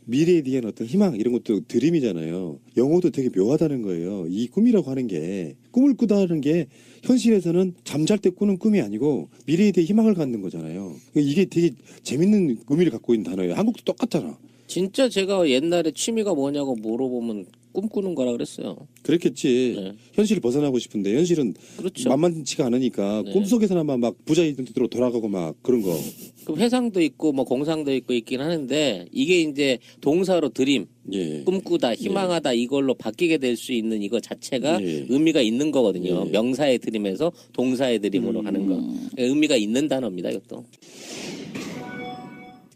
미래에 대한 어떤 희망 이런 것도 드림이잖아요. 영어도 되게 묘하다는 거예요. 이 꿈이라고 하는 게 꿈을 꾸다는 게 현실에서는 잠잘 때 꾸는 꿈이 아니고 미래에 대해 희망을 갖는 거잖아요. 이게 되게 재밌는 의미를 갖고 있는 단어예요. 한국도 똑같잖아. 진짜 제가 옛날에 취미가 뭐냐고 물어보면 꿈꾸는 거라 그랬어요. 그랬겠지. 네. 현실을 벗어나고 싶은데 현실은 그렇죠. 만만치가 않으니까 네. 꿈속에서나마 막 부자이들로 돌아가고 막 그런 거. 그 회상도 있고 뭐 공상도 있고 있긴 하는데 이게 이제 동사로 드림, 예. 꿈꾸다, 희망하다 이걸로 바뀌게 될 수 있는 이거 자체가 예. 의미가 있는 거거든요. 예. 명사의 드림에서 동사의 드림으로 하는 거. 의미가 있는 단어입니다, 이것도.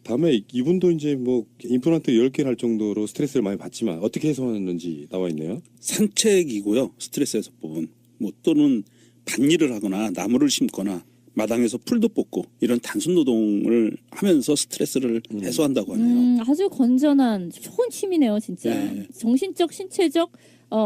다음에 이분도 이제 뭐 임플란트 10개 할 정도로 스트레스를 많이 받지만 어떻게 해소하는지 나와 있네요. 산책이고요. 스트레스 해소법은 뭐 또는 밭일을 하거나 나무를 심거나 마당에서 풀도 뽑고 이런 단순 노동을 하면서 스트레스를 해소한다고 하네요. 아주 건전한 좋은 취미네요, 진짜. 네. 정신적, 신체적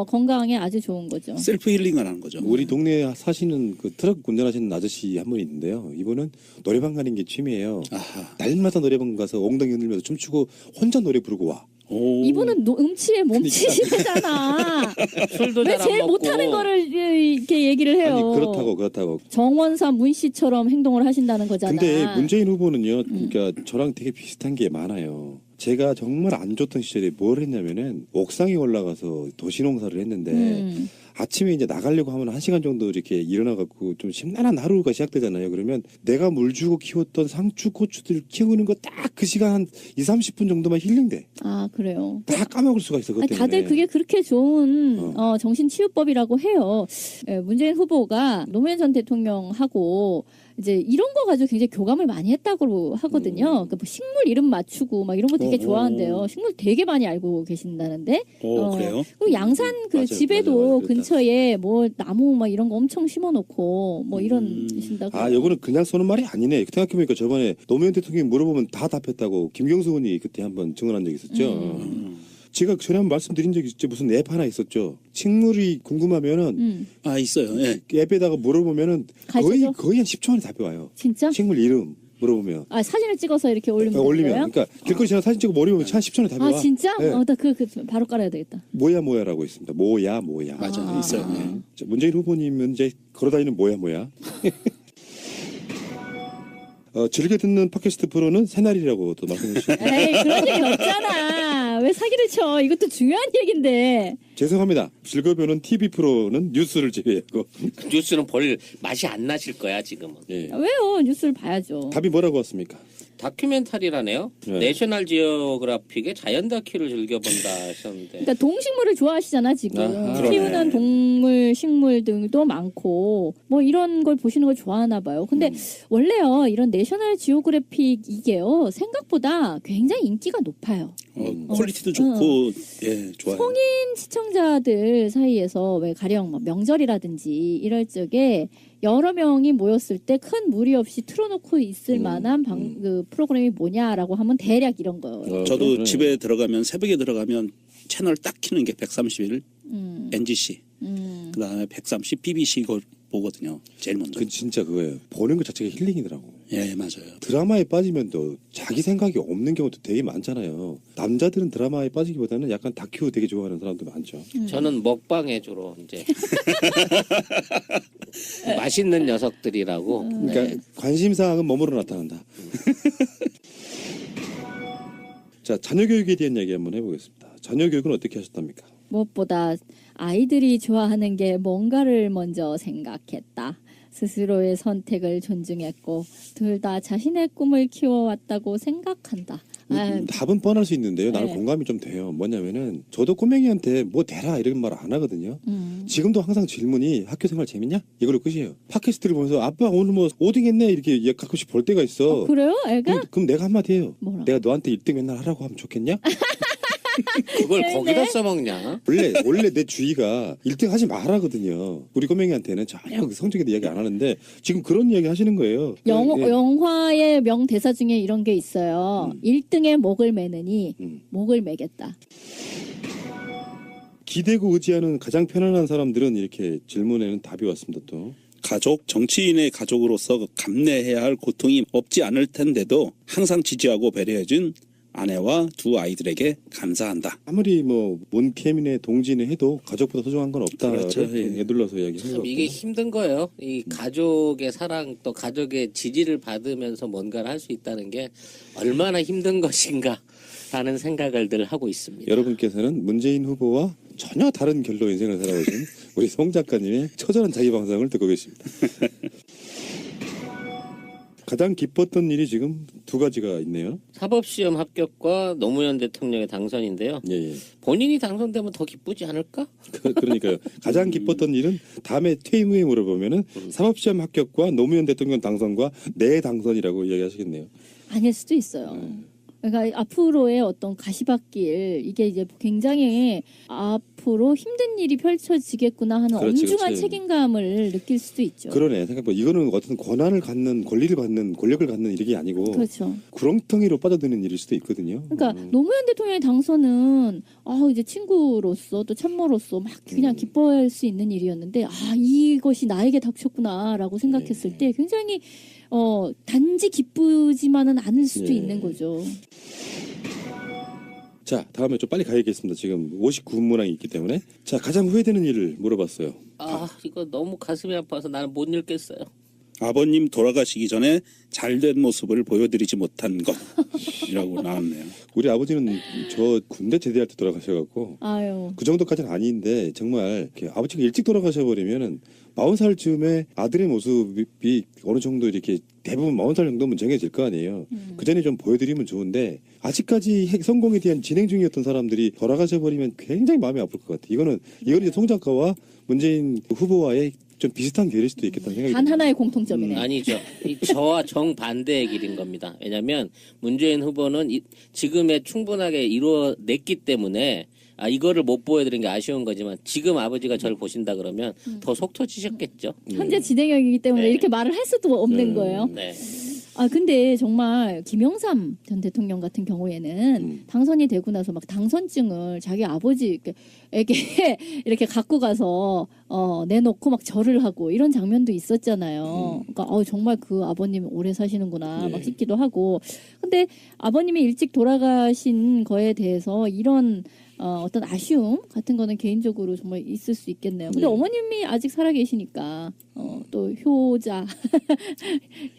건강에 아주 좋은 거죠. 셀프 힐링을 하는 거죠. 우리 동네에 사시는 그 트럭 운전하시는 아저씨 한 분 있는데요. 이분은 노래방 가는 게 취미예요. 아하. 날마다 노래방 가서 엉덩이 흔들면서 춤추고 혼자 노래 부르고 와. 오. 이분은 음치에 몸치시잖아. 술도 왜 잘 안 제일 먹고. 못하는 거를 이렇게 얘기를 해요. 아니 그렇다고. 정원삼 문씨처럼 행동을 하신다는 거잖아. 근데 문재인 후보는요. 그러니까 저랑 되게 비슷한 게 많아요. 제가 정말 안 좋던 시절에 뭘 했냐면은 옥상에 올라가서 도시농사를 했는데 아침에 이제 나가려고 하면 1시간 정도 이렇게 일어나갖고 좀 심란한 하루가 시작되잖아요. 그러면 내가 물 주고 키웠던 상추, 고추들 키우는 거 딱 그 시간 한 20-30분 정도만 힐링돼. 아, 그래요. 다 까먹을 수가 있어. 그것 아니, 때문에. 다들 그게 그렇게 좋은 정신치유법이라고 해요. 예, 문재인 후보가 노무현 전 대통령하고 이제 이런 거 가지고 굉장히 교감을 많이 했다고 하거든요. 그러니까 뭐 식물 이름 맞추고 막 이런 거 되게 좋아한대요. 식물 되게 많이 알고 계신다는데. 그래요? 그리고 양산 그 맞아요. 집에도 맞아요. 그랬다. 근처에 뭐 나무 막 이런 거 엄청 심어놓고 뭐 이러신다고. 아, 요거는 그냥 쏘는 말이 아니네. 생각해보니까 저번에 노무현 대통령이 물어보면 다 답했다고 김경수 의원이 그때 한번 증언한 적이 있었죠. 제가 전에 한번 말씀드린 적이 있죠. 무슨 앱 하나 있었죠. 식물이 궁금하면은 아 있어요. 예. 앱에다가 물어보면은 거의 가르쳐줘? 한 10초 안에 답이 와요. 진짜? 식물 이름 물어보면. 아, 사진을 찍어서 이렇게 올리면 되는 거예요? 그러니까 길거리 지나 사진 찍고 머리 보면 한 10초 안에 답이 와. 아, 진짜? 네. 나 바로 깔아야 되겠다. 뭐야라고 있습니다. 뭐야. 맞아요. 있어요. 예. 자, 문재인 후보님은 이제 걸어다니는 뭐야. 즐겨 듣는 팟캐스트 프로는 새날이라고 또 말씀해 주셨어요. 에이, 그런 얘기 없잖아. 왜 사기를 쳐? 이것도 중요한 얘기인데. 죄송합니다. 즐거워하는 TV 프로는 뉴스를 제외하고. 뉴스는 볼 맛이 안 나실 거야, 지금은. 예. 왜요? 뉴스를 봐야죠. 답이 뭐라고 왔습니까? 다큐멘터리라네요. 네. 내셔널 지오그래픽의 자연 다큐를 즐겨본다 하셨는데. 그러니까 동식물을 좋아하시잖아, 지금. 아하, 키우는 그러네. 동물, 식물 등도 많고, 뭐 이런 걸 보시는 걸 좋아하나 봐요. 근데 원래요, 이런 내셔널 지오그래픽 이게요, 생각보다 굉장히 인기가 높아요. 퀄리티도 좋고 예 좋아요. 시청자들 사이에서 왜 가령 뭐 명절이라든지 이럴 적에 여러 명이 모였을 때 큰 무리 없이 틀어놓고 있을 만한 그 프로그램이 뭐냐라고 하면 대략 이런 거예요. 저도 그러네. 집에 들어가면 새벽에 들어가면 채널 딱 키는 게 131 NGC 그다음에 130 BBC 이걸 보거든요. 제일 먼저. 그 진짜 그거예요. 보는 것 자체가 힐링이더라고. 예, 맞아요. 드라마에 빠지면 또 자기 생각이 없는 경우도 되게 많잖아요. 남자들은 드라마에 빠지기보다는 약간 다큐 되게 좋아하는 사람도 많죠. 저는 먹방에 주로 이제 맛있는 녀석들이라고. 그러니까 네. 관심사항은 몸으로 나타난다. 자, 자녀 교육에 대한 이야기 한번 해보겠습니다. 자녀 교육은 어떻게 하셨답니까? 무엇보다 아이들이 좋아하는 게 뭔가를 먼저 생각했다. 스스로의 선택을 존중했고 둘 다 자신의 꿈을 키워왔다고 생각한다. 답은 뻔할 수 있는데요. 나는 네. 공감이 좀 돼요. 뭐냐면은 저도 꼬맹이한테 뭐 대라 이런 말 안 하거든요. 지금도 항상 질문이 학교 생활 재밌냐? 이걸로 끝이에요. 팟캐스트를 보면서 아빠 오늘 뭐 5등 했네 이렇게 가끔씩 볼 때가 있어. 그래요? 애가? 그럼 내가 한마디 해요. 뭐라고? 내가 너한테 1등 맨날 하라고 하면 좋겠냐? 그걸 네. 거기다 써먹냐? 원래 내 주의가 1등 하지 말하거든요. 우리 꼬맹이한테는 전혀 그 성적에 대해 이야기 안 하는데 지금 그런 이야기 하시는 거예요. 예. 영화의 명대사 중에 이런 게 있어요. 1등에 목을 매느니 음. 목을 매겠다. 기대고 의지하는 가장 편안한 사람들은 이렇게 질문에는 답이 왔습니다. 또 가족, 정치인의 가족으로서 감내해야 할 고통이 없지 않을 텐데도 항상 지지하고 배려해준 아내와 두 아이들에게 감사한다. 아무리 뭐 몬케민의 동지는 해도 가족보다 소중한 건 없다를 그렇죠. 예. 애둘러서 이야기하는 참 거고. 이게 힘든 거예요. 이 가족의 사랑 또 가족의 지지를 받으면서 뭔가를 할 수 있다는 게 얼마나 힘든 것인가라는 생각을 늘 하고 있습니다. 여러분께서는 문재인 후보와 전혀 다른 결로 인생을 살아오신 우리 송 작가님의 처절한 자기 방송을 듣고 계십니다. 가장 기뻤던 일이 지금 두 가지가 있네요. 사법시험 합격과 노무현 대통령의 당선인데요. 예, 예. 본인이 당선되면 더 기쁘지 않을까? 그러니까요. 가장 기뻤던 일은 다음에 퇴임 후에 물어보면은 사법시험 합격과 노무현 대통령 당선과 내 당선이라고 이야기하시겠네요. 아닐 수도 있어요. 그러니까 앞으로의 어떤 가시밭길 이게 이제 굉장히 앞으로 힘든 일이 펼쳐지겠구나 하는 그렇지, 엄중한 그렇지. 책임감을 느낄 수도 있죠. 그러네. 생각해보면 이거는 어떤 권한을 갖는 권리를 갖는 권력을 갖는 일이 아니고 그렇죠. 구렁텅이로 빠져드는 일일 수도 있거든요. 그러니까 노무현 대통령의 당선은 이제 친구로서 또 참모로서 막 그냥 기뻐할 수 있는 일이었는데 이것이 나에게 닥쳤구나라고 생각했을 때 굉장히 단지 기쁘지만은 않을 수도 예. 있는 거죠. 자, 다음에 좀 빨리 가야겠습니다. 지금 59분문항이 있기 때문에. 자, 가장 후회되는 일을 물어봤어요. 이거 너무 가슴이 아파서 나는 못 읽겠어요. 아버님 돌아가시기 전에 잘된 모습을 보여드리지 못한 것이라고 나왔네요. 우리 아버지는 저 군대 제대할 때 돌아가셔갖고 아유. 그 정도까지는 아닌데 정말 이렇게 아버지가 일찍 돌아가셔버리면은 40살 즈음에 아들의 모습이 어느 정도 이렇게 대부분 40살 정도면 정해질 거 아니에요. 그 전에 좀 보여드리면 좋은데 아직까지 핵 성공에 대한 진행 중이었던 사람들이 돌아가셔버리면 굉장히 마음이 아플 것 같아요. 이거는 이제 송 작가와 문재인 후보와의 좀 비슷한 결일 수도 있겠다는 생각이 단 듭니다. 하나의 공통점이네. 아니죠. 저와 정반대의 길인 겁니다. 왜냐하면 문재인 후보는 지금에 충분하게 이루어냈기 때문에 이거를 못 보여드린 게 아쉬운 거지만 지금 아버지가 저를 보신다 그러면 더 속 터지셨겠죠. 현재 진행형이기 때문에 네. 이렇게 말을 할 수도 없는 거예요. 네. 근데 정말 김영삼 전 대통령 같은 경우에는 당선이 되고 나서 막 당선증을 자기 아버지에게 이렇게 갖고 가서 내놓고 막 절을 하고 이런 장면도 있었잖아요. 그러니까 정말 그 아버님 오래 사시는구나 막 싶기도 하고. 근데 아버님이 일찍 돌아가신 거에 대해서 이런 어떤 아쉬움 같은 거는 개인적으로 정말 있을 수 있겠네요. 근데 어머님이 아직 살아계시니까 또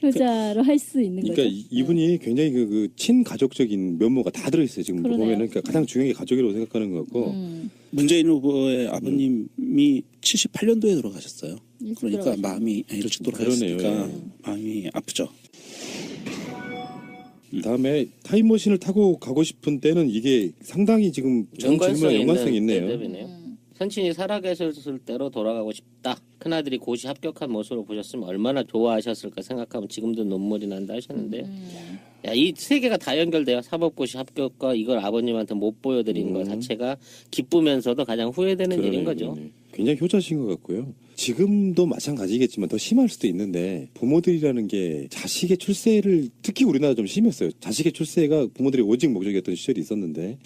효자로 할 수 있는 그러니까 거죠. 이분이 굉장히 그 친가족적인 면모가 다 들어있어요. 지금 그러네요. 보면은 그러니까 가장 중요한 게 가족이라고 생각하는 것 같고 문재인 후보의 아버님이 78년도에 돌아가셨어요. 일찍 그러니까 돌아가셨어요. 마음이 일찍 돌아가셨으니까 그러네요. 마음이 아프죠. 다음에 타임머신을 타고 가고 싶은 때는 이게 상당히 지금 전 질문에 연관성이 있네요. 대답이네요. 선친이 살아계셨을 때로 돌아가고 싶다. 큰아들이 고시 합격한 모습을 보셨으면 얼마나 좋아하셨을까 생각하면 지금도 눈물이 난다 하셨는데요. 이 세 개가 다 연결돼요. 사법고시 합격과 이걸 아버님한테 못 보여드린 것 자체가 기쁘면서도 가장 후회되는 일인 거죠. 그러네. 굉장히 효자신 것 같고요. 지금도 마찬가지겠지만 더 심할 수도 있는데 부모들이라는 게 자식의 출세를 특히 우리나라 좀 심했어요. 자식의 출세가 부모들의 오직 목적이었던 시절이 있었는데.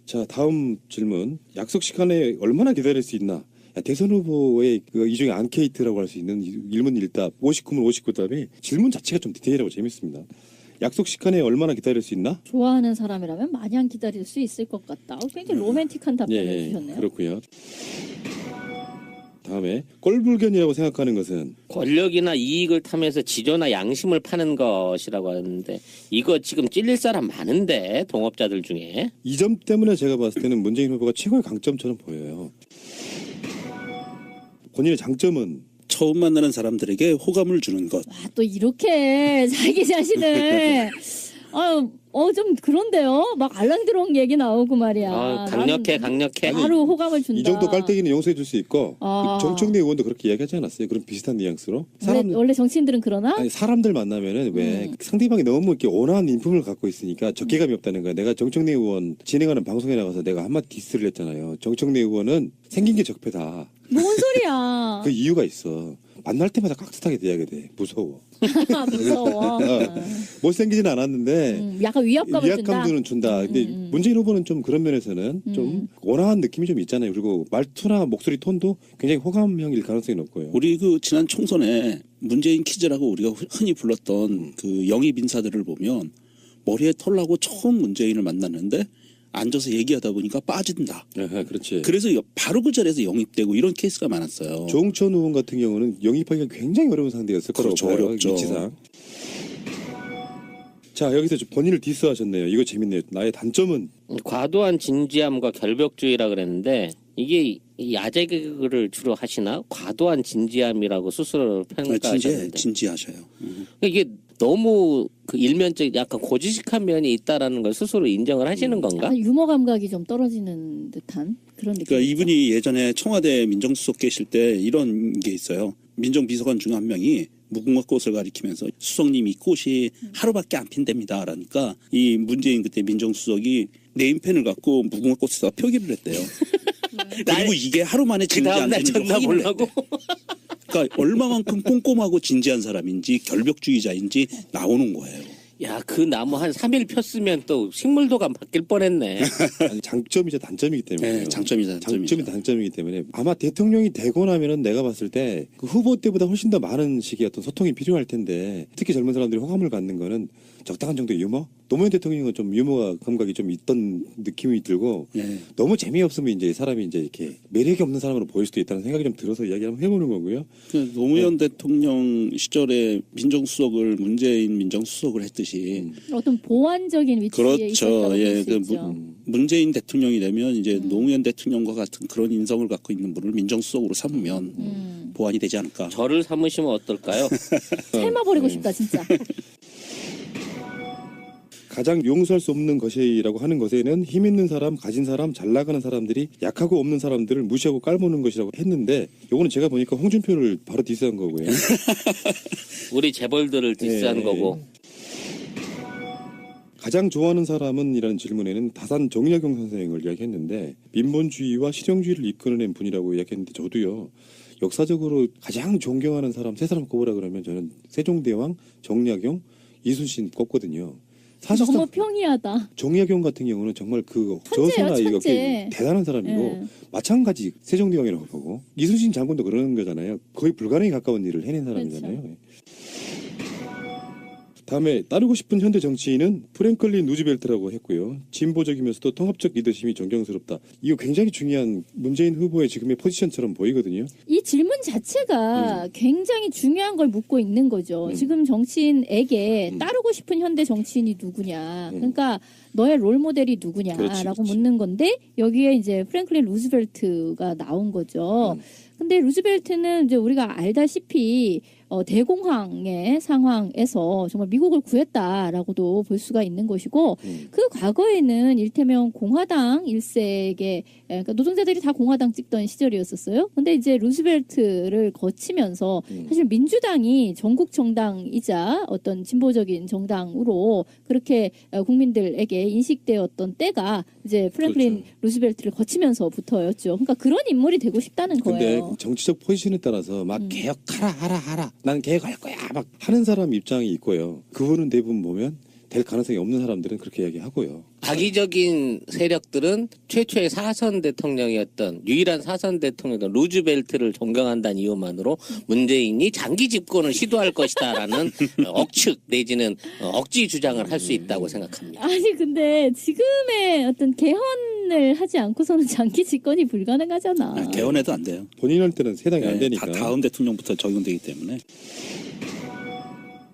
자, 다음 질문. 약속 시간에 얼마나 기다릴 수 있나? 야, 대선 후보의 이 중에 앙케이트라고 할 수 있는 일문일답 59문 59답이 질문 자체가 좀 디테일하고 재밌습니다. 약속 시간에 얼마나 기다릴 수 있나? 좋아하는 사람이라면 마냥 기다릴 수 있을 것 같다. 굉장히 로맨틱한 답변을 예, 주셨네요. 그렇고요. 다음에 꼴불견이라고 생각하는 것은 권력이나 이익을 탐해서 지조나 양심을 파는 것이라고 하는데 이거 지금 찔릴 사람 많은데 동업자들 중에. 이 점 때문에 제가 봤을 때는 문재인 후보가 최고의 강점처럼 보여요. 본인의 장점은 처음 만나는 사람들에게 호감을 주는 것. 아, 또 이렇게 자기 자신을 좀 그런데요. 막 알랑드롱 얘기 나오고 말이야. 강력해. 바로 호감을 준다. 이 정도 깔때기는 용서해 줄 수 있고 아. 정청래 의원도 그렇게 이야기하지 않았어요? 그런 비슷한 뉘앙스로 원래 정치인들은 그러나? 아니, 사람들 만나면은 왜 상대방이 너무 이렇게 온화한 인품을 갖고 있으니까 적개감이 없다는 거야. 내가 정청래 의원 진행하는 방송에 나가서 내가 한마디 디스를 했잖아요. 정청래 의원은 생긴 게 적폐다. 뭔 소리야. 그 이유가 있어. 만날 때마다 깍듯하게 대하게 돼. 무서워. 무서워. 못생기진 않았는데 약간 위압감을 위압감도 준다. 근데 문재인 후보는 좀 그런 면에서는 좀 온화한 느낌이 좀 있잖아요. 그리고 말투나 목소리 톤도 굉장히 호감형일 가능성이 높고요. 우리 그 지난 총선에 문재인 키즈라고 우리가 흔히 불렀던 그 영입 인사들을 보면 머리에 털 나고 처음 문재인을 만났는데 앉아서 얘기하다 보니까 빠진다. 아, 그렇지. 그래서 바로 그 자리에서 영입되고 이런 케이스가 많았어요. 조응천 의원 같은 경우는 영입하기가 굉장히 어려운 상대였을 거라고 그렇죠, 봐요. 어렵죠. 위치상. 자, 여기서 좀 본인을 디스하셨네요. 이거 재밌네요. 나의 단점은 과도한 진지함과 결벽주의라 그랬는데 이게 이 야재 개그를 주로 하시나? 과도한 진지함이라고 스스로 평가하셨는데 진지하셔요. 이게 너무 그 일면적 약간 고지식한 면이 있다라는 걸 스스로 인정을 하시는 건가? 유머 감각이 좀 떨어지는 듯한 그런 느낌. 그러니까 이분이 예전에 청와대 민정수석 계실 때 이런 게 있어요. 민정비서관 중 한 명이 무궁화 꽃을 가리키면서 수석님 이 꽃이 하루밖에 안 핀답니다. 그러니까 이 문재인 그때 민정수석이 네임펜을 갖고 무궁화 꽃에다 표기를 했대요. 그리고 이게 하루 만에 그 진지 다음 날 않는지 전화 확인을 보려고. 했대. 그러니까 얼마만큼 꼼꼼하고 진지한 사람인지 결벽주의자인지 나오는 거예요. 야, 그 나무 한 3일 폈으면 또 식물도감 바뀔 뻔했네. 아니, 장점이자 단점이기 때문에. 네, 장점이 단점이기 때문에 아마 대통령이 되고 나면은 내가 봤을 때 그 후보 때보다 훨씬 더 많은 식의 어떤 소통이 필요할 텐데 특히 젊은 사람들이 호감을 갖는 거는 적당한 정도의 유머? 노무현 대통령은 좀 유머 감각이 좀 있던 느낌이 들고 네. 너무 재미없으면 이제 사람이 이제 이렇게 매력이 없는 사람으로 보일 수도 있다는 생각이 좀 들어서 이야기 한번 해보는 거고요. 그 노무현 대통령 시절에 민정수석을 문재인 민정수석을 했듯이 어떤 보완적인 위치에 그렇죠. 있었다고 예, 볼수 그 있죠. 문재인 대통령이 되면 이제 노무현 대통령과 같은 그런 인성을 갖고 있는 분을 민정수석으로 삼으면 보완이 되지 않을까. 저를 삼으시면 어떨까요? 삶아버리고 싶다 진짜. 가장 용서할 수 없는 것이라고 하는 것에는 힘 있는 사람, 가진 사람, 잘 나가는 사람들이 약하고 없는 사람들을 무시하고 깔보는 것이라고 했는데 요거는 제가 보니까 홍준표를 바로 디스한 거고요. 우리 재벌들을 디스한 예. 거고. 가장 좋아하는 사람은 이라는 질문에는 다산 정약용 선생을 이야기했는데 민본주의와 실용주의를 이끌어낸 분이라고 이야기했는데 저도요. 역사적으로 가장 존경하는 사람 세 사람 꼽으라 그러면 저는 세종대왕, 정약용, 이순신 꼽거든요. 사실상 너무 평이하다. 정약용 같은 경우는 정말 그 천재예요, 저서나 이거 천재. 대단한 사람이고 예. 마찬가지 세종대왕이라고 보고 이순신 장군도 그러는 거잖아요. 거의 불가능에 가까운 일을 해낸 사람이잖아요. 그렇죠. 다음에 따르고 싶은 현대 정치인은 프랭클린 루즈벨트라고 했고요. 진보적이면서도 통합적 리더십이 존경스럽다. 이거 굉장히 중요한 문재인 후보의 지금의 포지션처럼 보이거든요. 이 질문 자체가 굉장히 중요한 걸 묻고 있는 거죠. 지금 정치인에게 따르고 싶은 현대 정치인이 누구냐. 그러니까 너의 롤 모델이 누구냐라고 그렇지. 묻는 건데 여기에 이제 프랭클린 루즈벨트가 나온 거죠. 근데 루즈벨트는 이제 우리가 알다시피 대공황의 상황에서 정말 미국을 구했다라고도 볼 수가 있는 것이고 그 과거에는 일테면 공화당 일색의 그러니까 노동자들이 다 공화당 찍던 시절이었었어요. 근데 이제 루즈벨트를 거치면서 사실 민주당이 전국 정당이자 어떤 진보적인 정당으로 그렇게 국민들에게 인식되었던 때가 이제 프랭클린 그렇죠. 루스벨트를 거치면서부터였죠. 그러니까 그런 인물이 되고 싶다는 근데 거예요. 정치적 포지션에 따라서 막 개혁하라 하라 난 개혁할 거야 막 하는 사람 입장이 있고요. 그분은 대부분 보면 될 가능성이 없는 사람들은 그렇게 이야기하고요. 악의적인 세력들은 최초의 사선 대통령이었던 유일한 사선 대통령이었던 루즈벨트를 존경한다는 이유만으로 문재인이 장기 집권을 시도할 것이다라는 억측 내지는 억지 주장을 할 수 있다고 생각합니다. 아니 근데 지금의 어떤 개헌을 하지 않고서는 장기 집권이 불가능하잖아. 개헌해도 안 돼요. 본인한테는 세당이 안 네, 되니까. 다음 대통령부터 적용되기 때문에.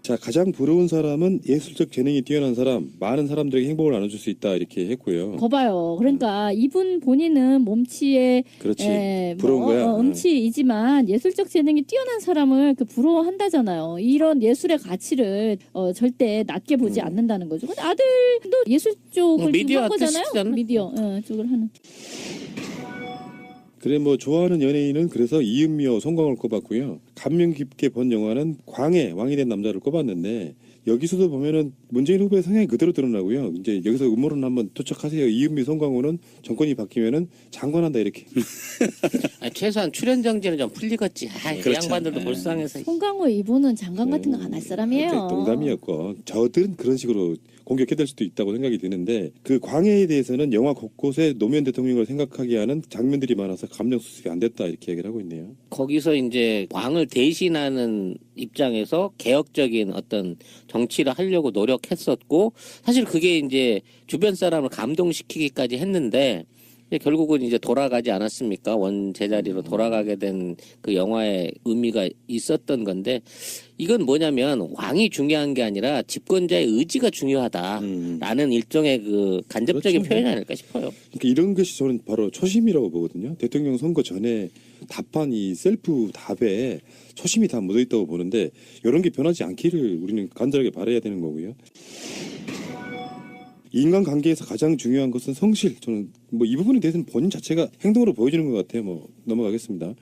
자, 가장 부러운 사람은 예술적 재능이 뛰어난 사람, 많은 사람들에게 행복을 나눠줄 수 있다 이렇게 했고요. 거봐요. 그러니까 이분 본인은 몸치에 그렇지. 부러운 거야. 음치이지만 예술적 재능이 뛰어난 사람을 그 부러워한다잖아요. 이런 예술의 가치를 절대 낮게 보지 않는다는 거죠. 근데 아들도 예술 쪽을 미디어 한 거잖아요. 아티스트잖아. 미디어 쪽을 하는. 그래 뭐 좋아하는 연예인은 그래서 이은미와 송강호를 꼽았고요. 감명 깊게 본 영화는 광해 왕이 된 남자를 꼽았는데 여기서도 보면은 문재인 후보의 성향이 그대로 드러나고요. 이제 여기서 음모론 한번 투척하세요. 이은미, 송강호는 정권이 바뀌면은 장관한다 이렇게. 아니, 최소한 출연 정지는 좀 풀리겠지. 이 그렇죠. 양반들도 불쌍해서. 송강호 이분은 장관 같은 거 안 할 사람이에요. 농담이었고 저들은 그런 식으로 공격해될 수도 있다고 생각이 드는데 그 광해에 대해서는 영화 곳곳에 노무현 대통령을 생각하게 하는 장면들이 많아서 감정 수습이 안 됐다 이렇게 얘기를 하고 있네요. 거기서 이제 왕을 대신하는 입장에서 개혁적인 어떤 정치를 하려고 노력했었고 사실 그게 이제 주변 사람을 감동시키기까지 했는데 결국은 이제 돌아가지 않았습니까? 원 제자리로 돌아가게 된 그 영화의 의미가 있었던 건데 이건 뭐냐면 왕이 중요한 게 아니라 집권자의 의지가 중요하다라는 일종의 그 간접적인 그렇죠. 표현이 아닐까 싶어요. 그러니까 이런 것이 저는 바로 초심이라고 보거든요. 대통령 선거 전에 답한 이 셀프 답에 초심이 다 묻어 있다고 보는데 이런 게 변하지 않기를 우리는 간절하게 바라야 되는 거고요. 인간관계에서 가장 중요한 것은 성실. 저는 뭐 이 부분에 대해서는 본인 자체가 행동으로 보여주는 것 같아요. 뭐 넘어가겠습니다.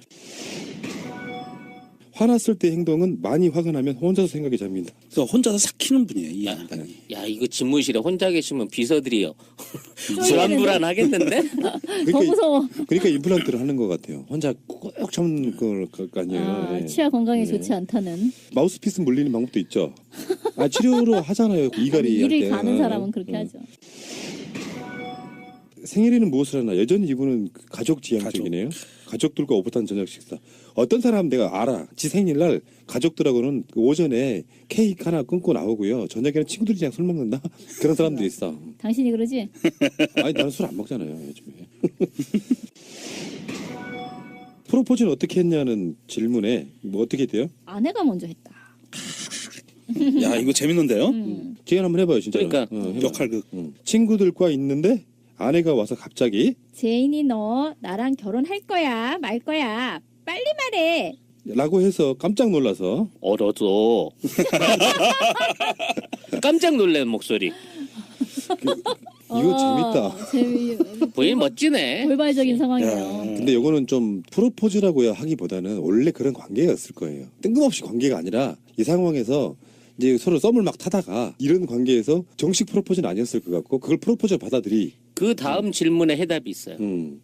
화났을 때 행동은 많이 화가 나면 혼자서 생각이 잡니다. 그래서 혼자서 삭히는 분이에요, 이 양반이. 야 이거 집무실에 혼자 계시면 비서들이요. 불안불안하겠는데? 더 무서워. 그러니까 임플란트를 하는 것 같아요. 혼자 꾹 참는 걸 아니에요. 예. 치아 건강에 네. 좋지 않다는. 마우스피스 물리는 방법도 있죠. 치료로 하잖아요. 이갈이 할 일을 때. 가는 사람은 그렇게 하죠. 생일에는 무엇을 하나? 여전히 이분은 가족 지향적이네요. 가족들과 오붓한 저녁 식사. 어떤 사람 내가 알아. 지 생일날 가족들하고는 오전에 케이크 하나 끊고 나오고요. 저녁에는 친구들이랑 술 먹는다. 그런 사람도 있어. 당신이 그러지? 아니 나는 술 안 먹잖아요. 요즘에. 프로포즈는 어떻게 했냐는 질문에 뭐 어떻게 돼요? 아내가 먼저 했다. 야, 이거 재밌는데요? 제가 한번 해봐요. 진짜. 그러니까 역할극. 친구들과 있는데 아내가 와서 갑자기 제인이 너 나랑 결혼할 거야 말 거야 빨리 말해. 라고 해서 깜짝 놀라서 얼어줘. 깜짝 놀란 목소리. 이거 재밌다. 부인 멋지네. 돌발적인 상황이네요. 근데 이거는 좀 프로포즈라고 하기보다는 원래 그런 관계였을 거예요. 뜬금없이 관계가 아니라 이 상황에서 이제 서로 썸을 막 타다가 이런 관계에서 정식 프로포즈는 아니었을 것 같고 그걸 프로포즈 받아들이. 그 다음 질문에 해답이 있어요.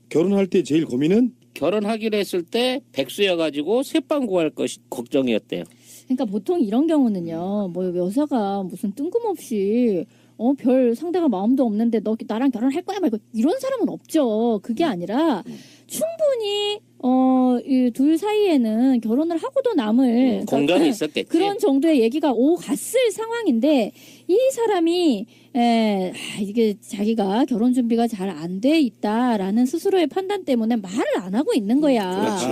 결혼할 때 제일 고민은 결혼하기로 했을 때 백수여가지고 새빵 구할 것이 걱정이었대요. 그러니까 보통 이런 경우는요. 뭐 여자가 무슨 뜬금없이 별 상대가 마음도 없는데 너 나랑 결혼할 거야 말고 이런 사람은 없죠. 그게 아니라 충분히 이 둘 사이에는 결혼을 하고도 남을 공감이 있었겠지. 그런 정도의 얘기가 오갔을 상황인데 이 사람이 이게 자기가 결혼 준비가 잘 안 돼 있다라는 스스로의 판단 때문에 말을 안 하고 있는 거야. 그렇지.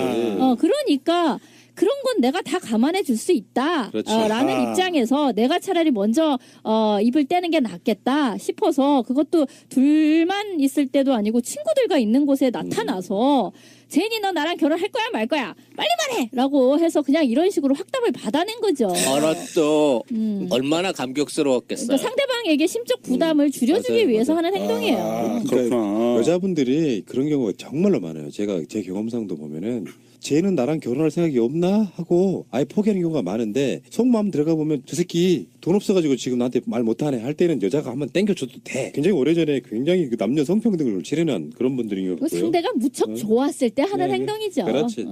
그러니까 그런 건 내가 다 감안해 줄 수 있다. 그렇지. 라는 입장에서 내가 차라리 먼저 입을 떼는 게 낫겠다 싶어서 그것도 둘만 있을 때도 아니고 친구들과 있는 곳에 나타나서 제니 너 나랑 결혼할 거야 말 거야 빨리 말해라고 해서 그냥 이런 식으로 확답을 받아낸 거죠. 알았어. 얼마나 감격스러웠겠어요. 그러니까 상대방에게 심적 부담을 줄여주기 맞아요, 위해서 맞아요. 하는 행동이에요. 그렇구나. 그러니까 여자분들이 그런 경우가 정말로 많아요. 제가 제 경험상도 보면은 쟤는 나랑 결혼할 생각이 없나 하고 아예 포기하는 경우가 많은데 속마음 들어가 보면 저 새끼 돈 없어가지고 지금 나한테 말 못하네 할 때는 여자가 한번 땡겨줘도 돼. 굉장히 오래전에 굉장히 그 남녀 성평등을 실현한 그런 분들인 것 그 같고요. 상대가 무척 좋았을 때 하는 네, 행동이죠. 그렇지.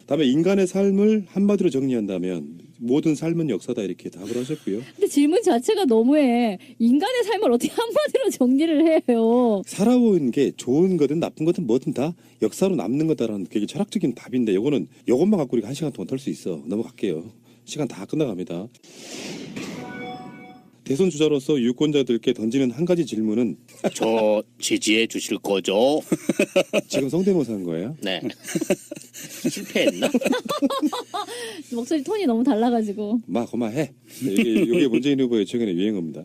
다음에 인간의 삶을 한마디로 정리한다면 모든 삶은 역사다 이렇게 답을 하셨고요. 근데 질문 자체가 너무해. 인간의 삶을 어떻게 한마디로 정리를 해요. 살아온 게 좋은 거든 나쁜 거든 뭐든 다 역사로 남는 거다라는 되게 철학적인 답인데 요거는 요것만 갖고 우리가 1시간 동안 털 수 있어. 넘어갈게요. 시간 다 끝나갑니다. 대선 주자로서 유권자들께 던지는 한 가지 질문은 저 지지해 주실 거죠? 지금 성대모사 한 거예요? 네. 실패했나? 목소리 톤이 너무 달라가지고. 고마해. 이게 문재인 후보의 최근의 유행어입니다.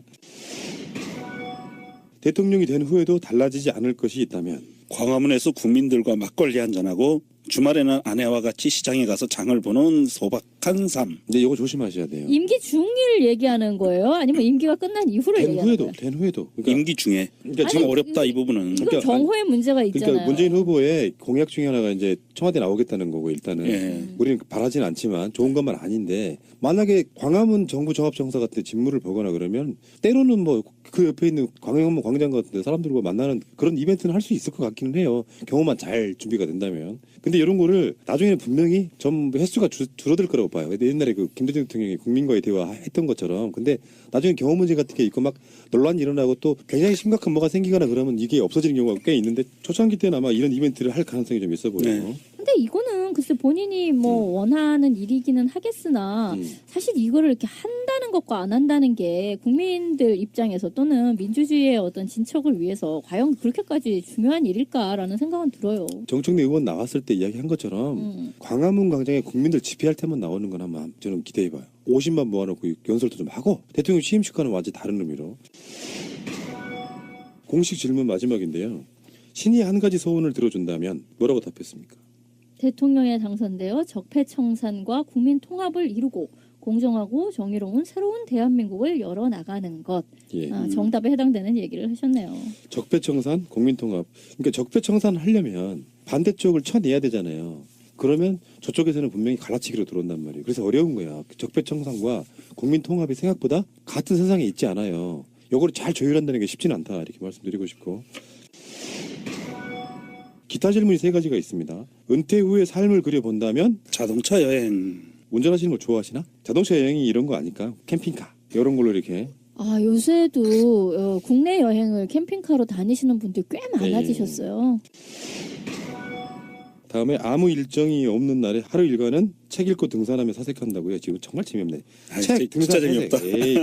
대통령이 된 후에도 달라지지 않을 것이 있다면 광화문에서 국민들과 막걸리 한잔하고 주말에는 아내와 같이 시장에 가서 장을 보는 소박한 삶. 근데 이거 조심하셔야 돼요. 임기 중일 얘기하는 거예요? 아니면 임기가 끝난 이후를 된 얘기하는 후에도 거예요? 된 후에도 그러니까, 임기 중에. 그러니까 참 지금 어렵다 이 부분은. 이건 그러니까 경호의 문제가 있잖아요. 그러니까 문재인 후보의 공약 중에 하나가 이제 청와대 나오겠다는 거고 일단은 예. 우리는 바라진 않지만 좋은 것만 아닌데 만약에 광화문 정부 종합정사 같은 데 집무를 보거나 그러면 때로는 뭐 그 옆에 있는 광화문 광장 같은 데 사람들과 만나는 그런 이벤트는 할 수 있을 것 같기는 해요. 경호만 잘 준비가 된다면. 근데 이런 거를 나중에는 분명히 좀 횟수가 줄어들 거라고 봐요. 근데 옛날에 그 김대중 대통령이 국민과의 대화했던 것처럼 근데 나중에 경호 문제 같은 게 있고 막 논란이 일어나고 또 굉장히 심각한 뭐가 생기거나 그러면 이게 없어지는 경우가 꽤 있는데 초창기 때는 아마 이런 이벤트를 할 가능성이 좀 있어 보여요. 네. 근데 이거는 글쎄 본인이 뭐 원하는 일이기는 하겠으나 사실 이거를 이렇게 한다는 것과 안 한다는 게 국민들 입장에서 또는 민주주의의 어떤 진척을 위해서 과연 그렇게까지 중요한 일일까라는 생각은 들어요. 정청래 의원 나왔을 때 이야기한 것처럼 광화문 광장에 국민들 집회할 때만 나오는 건 아마 저는 기대해봐요. 50만 모아놓고 연설도 좀 하고 대통령 취임식과는 완전히 다른 의미로. 공식 질문 마지막인데요. 신이 한 가지 소원을 들어준다면 뭐라고 답했습니까? 대통령에 당선되어 적폐청산과 국민 통합을 이루고 공정하고 정의로운 새로운 대한민국을 열어나가는 것. 예. 정답에 해당되는 얘기를 하셨네요. 적폐청산, 국민통합. 그러니까 적폐청산 하려면 반대쪽을 쳐내야 되잖아요. 그러면 저쪽에서는 분명히 갈라치기로 들어온단 말이에요. 그래서 어려운 거야. 적폐청산과 국민통합이 생각보다 같은 세상에 있지 않아요. 이걸 잘 조율한다는 게 쉽지는 않다 이렇게 말씀드리고 싶고. 기타 질문이 3가지가 있습니다. 은퇴 후의 삶을 그려본다면 자동차 여행. 운전하시는 걸 좋아하시나? 자동차 여행이 이런 거 아닐까? 캠핑카 이런 걸로 이렇게. 요새도 국내 여행을 캠핑카로 다니시는 분들 꽤 많아지셨어요. 다음에 아무 일정이 없는 날에 하루 일과는 책 읽고 등산하며 사색한다고요. 지금 정말 재미없네. 책, 진짜 등산, 재미없다. 사색. 에이.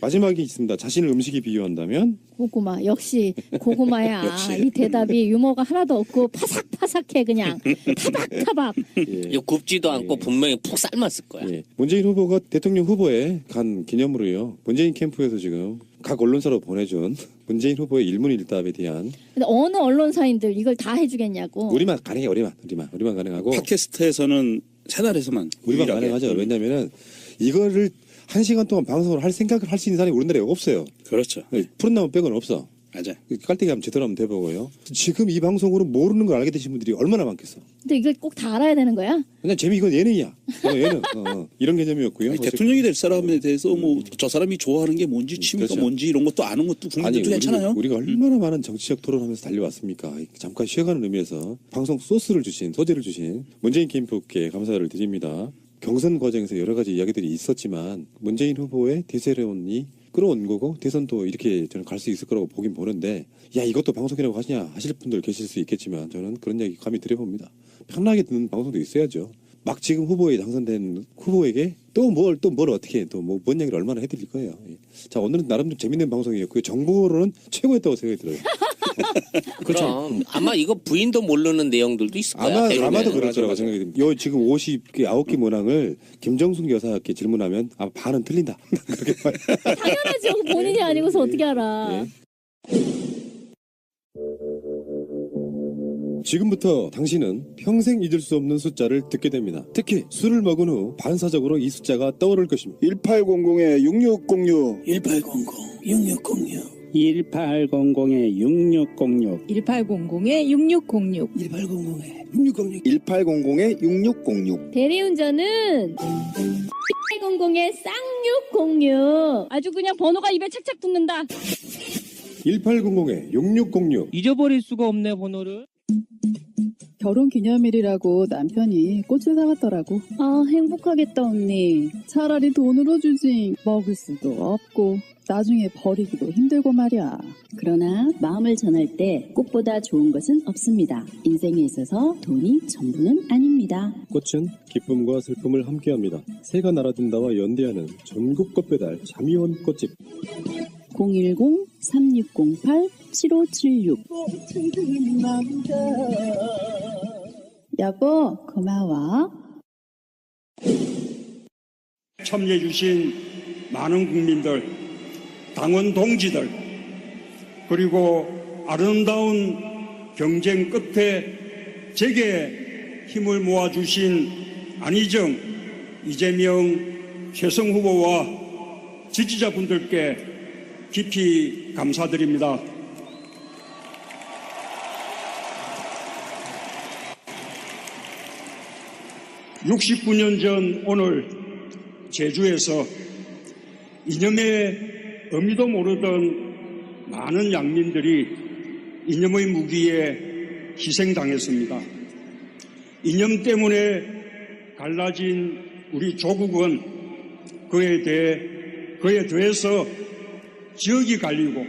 마지막이 있습니다. 자신을 음식에 비유한다면 고구마 역시 고구마야. 역시. 이 대답이 유머가 하나도 없고 파삭파삭해 그냥 타박타박. 예. 이거 굽지도 않고 분명히 푹 삶았을 거야. 예. 문재인 후보가 대통령 후보에 간 기념으로요. 문재인 캠프에서 지금 각 언론사로 보내준 문재인 후보의 일문일답에 대한 근데 어느 언론사인들 이걸 다 해주겠냐고. 우리만 가능해. 우리만 가능하고 팟캐스트에서는 새날에서만 우리만 유일하게. 가능하죠. 왜냐면은 이거를 1시간 동안 방송을 할 생각을 할 수 있는 사람이 우리나라에 없어요. 그렇죠. 푸른 나무 빼고는 없어. 맞아. 깔때기 하면 제대로 하면 돼보고요. 지금 이 방송으로 모르는 걸 알게 되신 분들이 얼마나 많겠어. 근데 이걸 꼭 다 알아야 되는 거야? 그냥 이건 예능이야. 예능. 이런 개념이었고요. 대통령이 될 사람에 대해서 뭐 저 사람이 좋아하는 게 뭔지 취미가 그렇죠. 뭔지 이런 것도 아는 것도 국민들도 괜찮아요. 우리가 얼마나 많은 정치적 토론하면서 달려왔습니까? 잠깐 쉬어가는 의미에서 방송 소재를 주신 문재인 캠프께 감사를 드립니다. 경선 과정에서 여러 가지 이야기들이 있었지만 문재인 후보의 대세론이 끌어온 거고 대선도 이렇게 저는 갈 수 있을 거라고 보긴 보는데 야 이것도 방송이라고 하시냐 하실 분들 계실 수 있겠지만 저는 그런 얘기 감히 드려봅니다. 편하게 듣는 방송도 있어야죠. 막 지금 후보에 당선된 후보에게 또 뭘 어떻게 또 뭐 뭔 얘기를 얼마나 해드릴 거예요. 예. 자 오늘은 나름 좀 재밌는 방송이었고요. 정보로는 최고였다고 생각이 들어요. 그럼 아마 이거 부인도 모르는 내용들도 있을 거야. 아마도 그럴 맞아, 거라고 맞아. 생각이 듭니다. 요 지금 59개 문항을 김정숙 여사께 질문하면 아마 반은 틀린다. 그렇게 봐요. 당연하죠. 본인이 아니고서 어떻게 알아. 예. 지금부터 당신은 평생 잊을 수 없는 숫자를 듣게 됩니다. 특히 술을 먹은 후 반사적으로 이 숫자가 떠오를 것입니다. 1800-6606 1800-6606 1800-6606 1800-6606 1800-6606 대리운전은 1800의 쌍육공육. 아주 그냥 번호가 입에 착착 붙는다. 1800-6606 잊어버릴 수가 없네 번호를. 결혼기념일이라고 남편이 꽃을 사왔더라고. 아, 행복하겠다 언니. 차라리 돈으로 주지. 먹을 수도 없고 나중에 버리기도 힘들고 말이야. 그러나 마음을 전할 때 꽃보다 좋은 것은 없습니다. 인생에 있어서 돈이 전부는 아닙니다. 꽃은 기쁨과 슬픔을 함께합니다. 새가 날아든다와 연대하는 전국 꽃배달 잠이온 꽃집. 010-3608-7576 여보, 고마워. 참여해주신 많은 국민들, 당원 동지들, 그리고 아름다운 경쟁 끝에 제게 힘을 모아주신 안희정, 이재명, 최성 후보와 지지자분들께 깊이 감사드립니다. (69년) 전 오늘 제주에서 이념의 의미도 모르던 많은 양민들이 이념의 무기에 희생당했습니다. 이념 때문에 갈라진 우리 조국은 그에 더해서 지역이 갈리고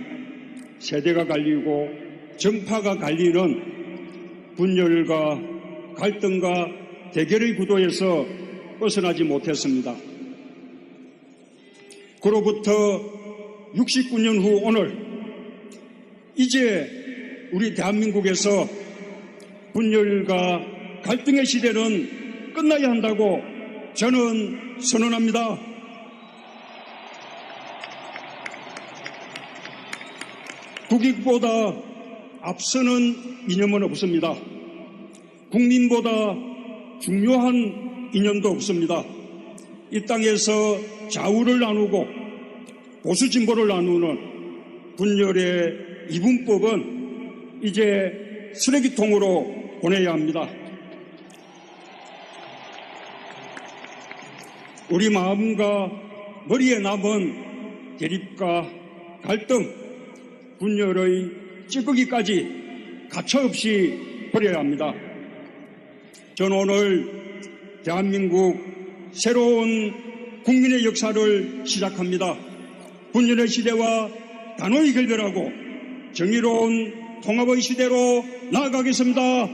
세대가 갈리고 정파가 갈리는 분열과 갈등과 대결의 구도에서 벗어나지 못했습니다. 그로부터 69년 후 오늘 이제 우리 대한민국에서 분열과 갈등의 시대는 끝나야 한다고 저는 선언합니다. 국익보다 앞서는 이념은 없습니다. 국민보다 중요한 이념도 없습니다. 이 땅에서 좌우를 나누고 보수 진보를 나누는 분열의 이분법은 이제 쓰레기통으로 보내야 합니다. 우리 마음과 머리에 남은 대립과 갈등, 분열의 찌꺼기까지 가차없이 버려야 합니다. 저는 오늘 대한민국 새로운 국민의 역사를 시작합니다. 분열의 시대와 단호히 결별하고 정의로운 통합의 시대로 나아가겠습니다.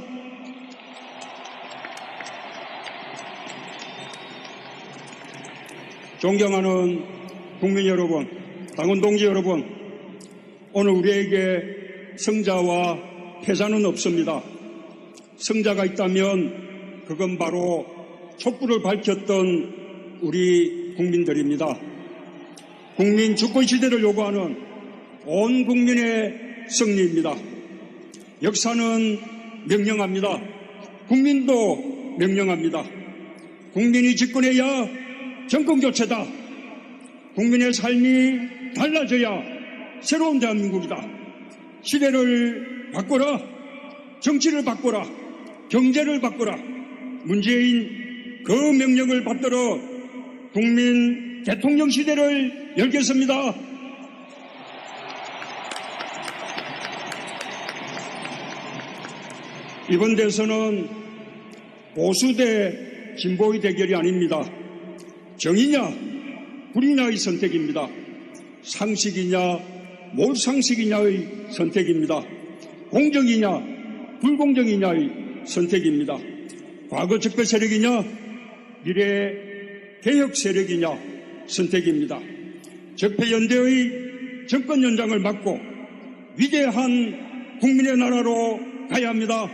존경하는 국민 여러분, 당원 동지 여러분, 오늘 우리에게 승자와 패자는 없습니다. 승자가 있다면 그건 바로 촛불을 밝혔던 우리 국민들입니다. 국민 주권 시대를 요구하는 온 국민의 승리입니다. 역사는 명령합니다. 국민도 명령합니다. 국민이 집권해야 정권 교체다. 국민의 삶이 달라져야 새로운 대한민국이다. 시대를 바꿔라. 정치를 바꿔라. 경제를 바꿔라. 문재인 그 명령을 받들어 국민 대통령 시대를 열겠습니다. 이번 대선은 보수 대 진보의 대결이 아닙니다. 정의냐 불의냐의 선택입니다. 상식이냐 몰상식이냐의 선택입니다. 공정이냐 불공정이냐의 선택입니다. 과거 적폐 세력이냐 미래 개혁 세력이냐 선택입니다. 적폐연대의 정권 연장을 막고 위대한 국민의 나라로 가야 합니다.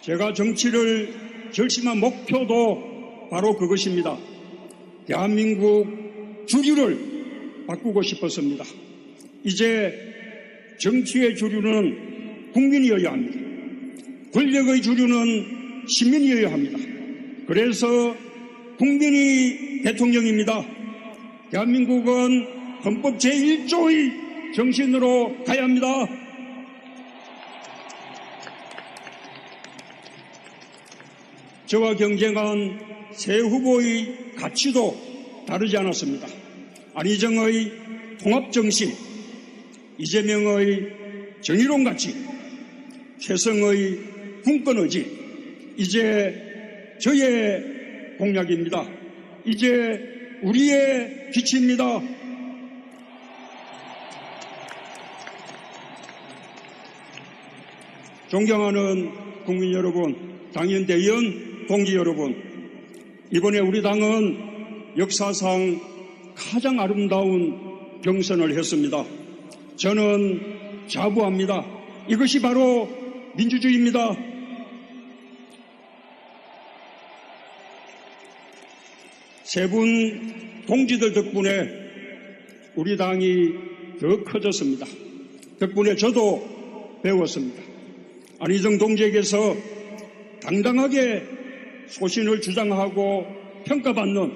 제가 정치를 결심한 목표도 바로 그것입니다. 대한민국 주류를 바꾸고 싶었습니다. 이제 정치의 주류는 국민이어야 합니다. 권력의 주류는 시민이어야 합니다. 그래서 국민이 대통령입니다. 대한민국은 헌법 제1조의 정신으로 가야 합니다. 저와 경쟁한 세 후보의 가치도 다르지 않았습니다. 안희정의 통합정신, 이재명의 정의로운 가치, 최성의 군권의지, 이제 저의 공약입니다. 이제 우리의 기치입니다. 존경하는 국민 여러분, 당연 대의원 동지 여러분, 이번에 우리 당은 역사상 가장 아름다운 경선을 했습니다. 저는 자부합니다. 이것이 바로 민주주의입니다. 세 분 동지들 덕분에 우리 당이 더 커졌습니다. 덕분에 저도 배웠습니다. 안희정 동지에게서 당당하게 소신을 주장하고 평가받는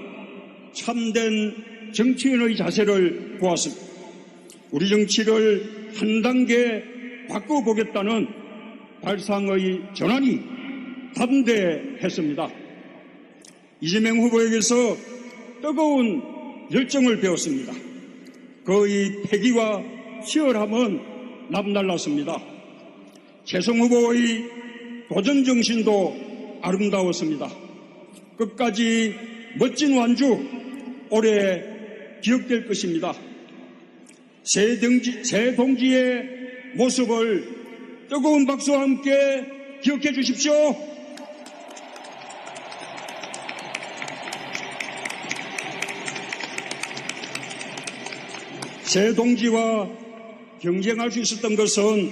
참된 정치인의 자세를 보았습니다. 우리 정치를 한 단계 바꿔보겠다는 발상의 전환이 담대했습니다. 이재명 후보에게서 뜨거운 열정을 배웠습니다. 그의 패기와 치열함은 남달랐습니다. 최성 후보의 도전 정신도 아름다웠습니다. 끝까지 멋진 완주 오래 기억될 것입니다. 새 동지의 모습을 뜨거운 박수와 함께 기억해 주십시오. 새 동지와 경쟁할 수 있었던 것은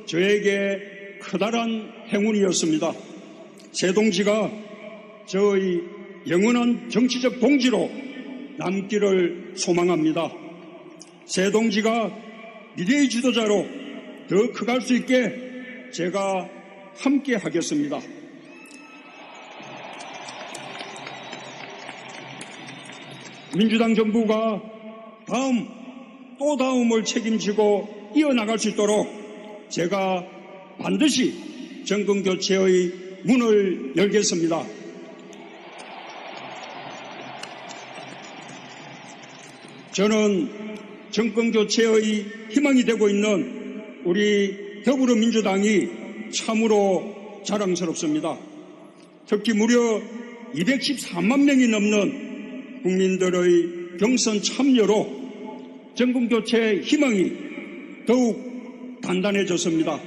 저에게 커다란 행운이었습니다. 새 동지가 저의 영원한 정치적 동지로 남기를 소망합니다. 새 동지가 미래의 지도자로 더 커갈 수 있게 제가 함께 하겠습니다. 민주당 정부가 다음 또 다음을 책임지고 이어나갈 수 있도록 제가 반드시 정권교체의 문을 열겠습니다. 저는 정권교체의 희망이 되고 있는 우리 더불어민주당이 참으로 자랑스럽습니다. 특히 무려 214만 명이 넘는 국민들의 경선 참여로 정권교체 희망이 더욱 단단해졌습니다.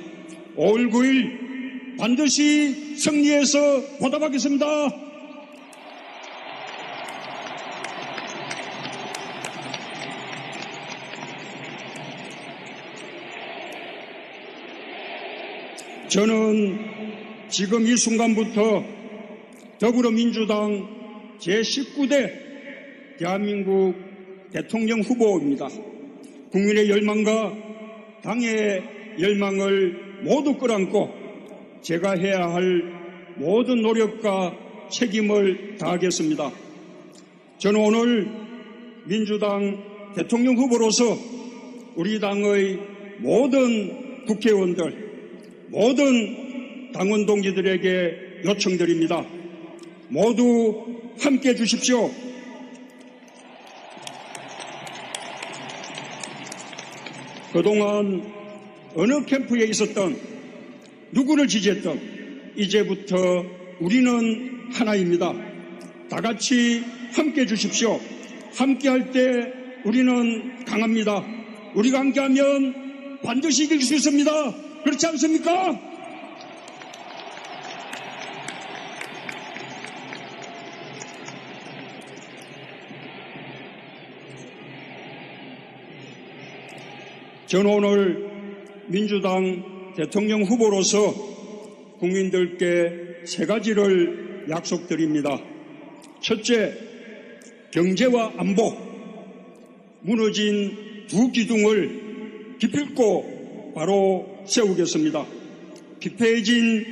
5월 9일 반드시 승리해서 보답하겠습니다. 저는 지금 이 순간부터 더불어민주당 제19대 대한민국 대통령 후보입니다. 국민의 열망과 당의 열망을 모두 끌어안고 제가 해야 할 모든 노력과 책임을 다하겠습니다. 저는 오늘 민주당 대통령 후보로서 우리 당의 모든 국회의원들, 모든 당원 동지들에게 요청드립니다. 모두 함께해 주십시오. 그동안 어느 캠프에 있었던 누구를 지지했던 이제부터 우리는 하나입니다. 다 같이 함께해 주십시오. 함께할 때 우리는 강합니다. 우리가 함께하면 반드시 이길 수 있습니다. 그렇지 않습니까? 저는 오늘 민주당 대통령 후보로서 국민들께 세 가지를 약속드립니다. 첫째, 경제와 안보, 무너진 두 기둥을 기필코 바로 세우겠습니다. 피폐해진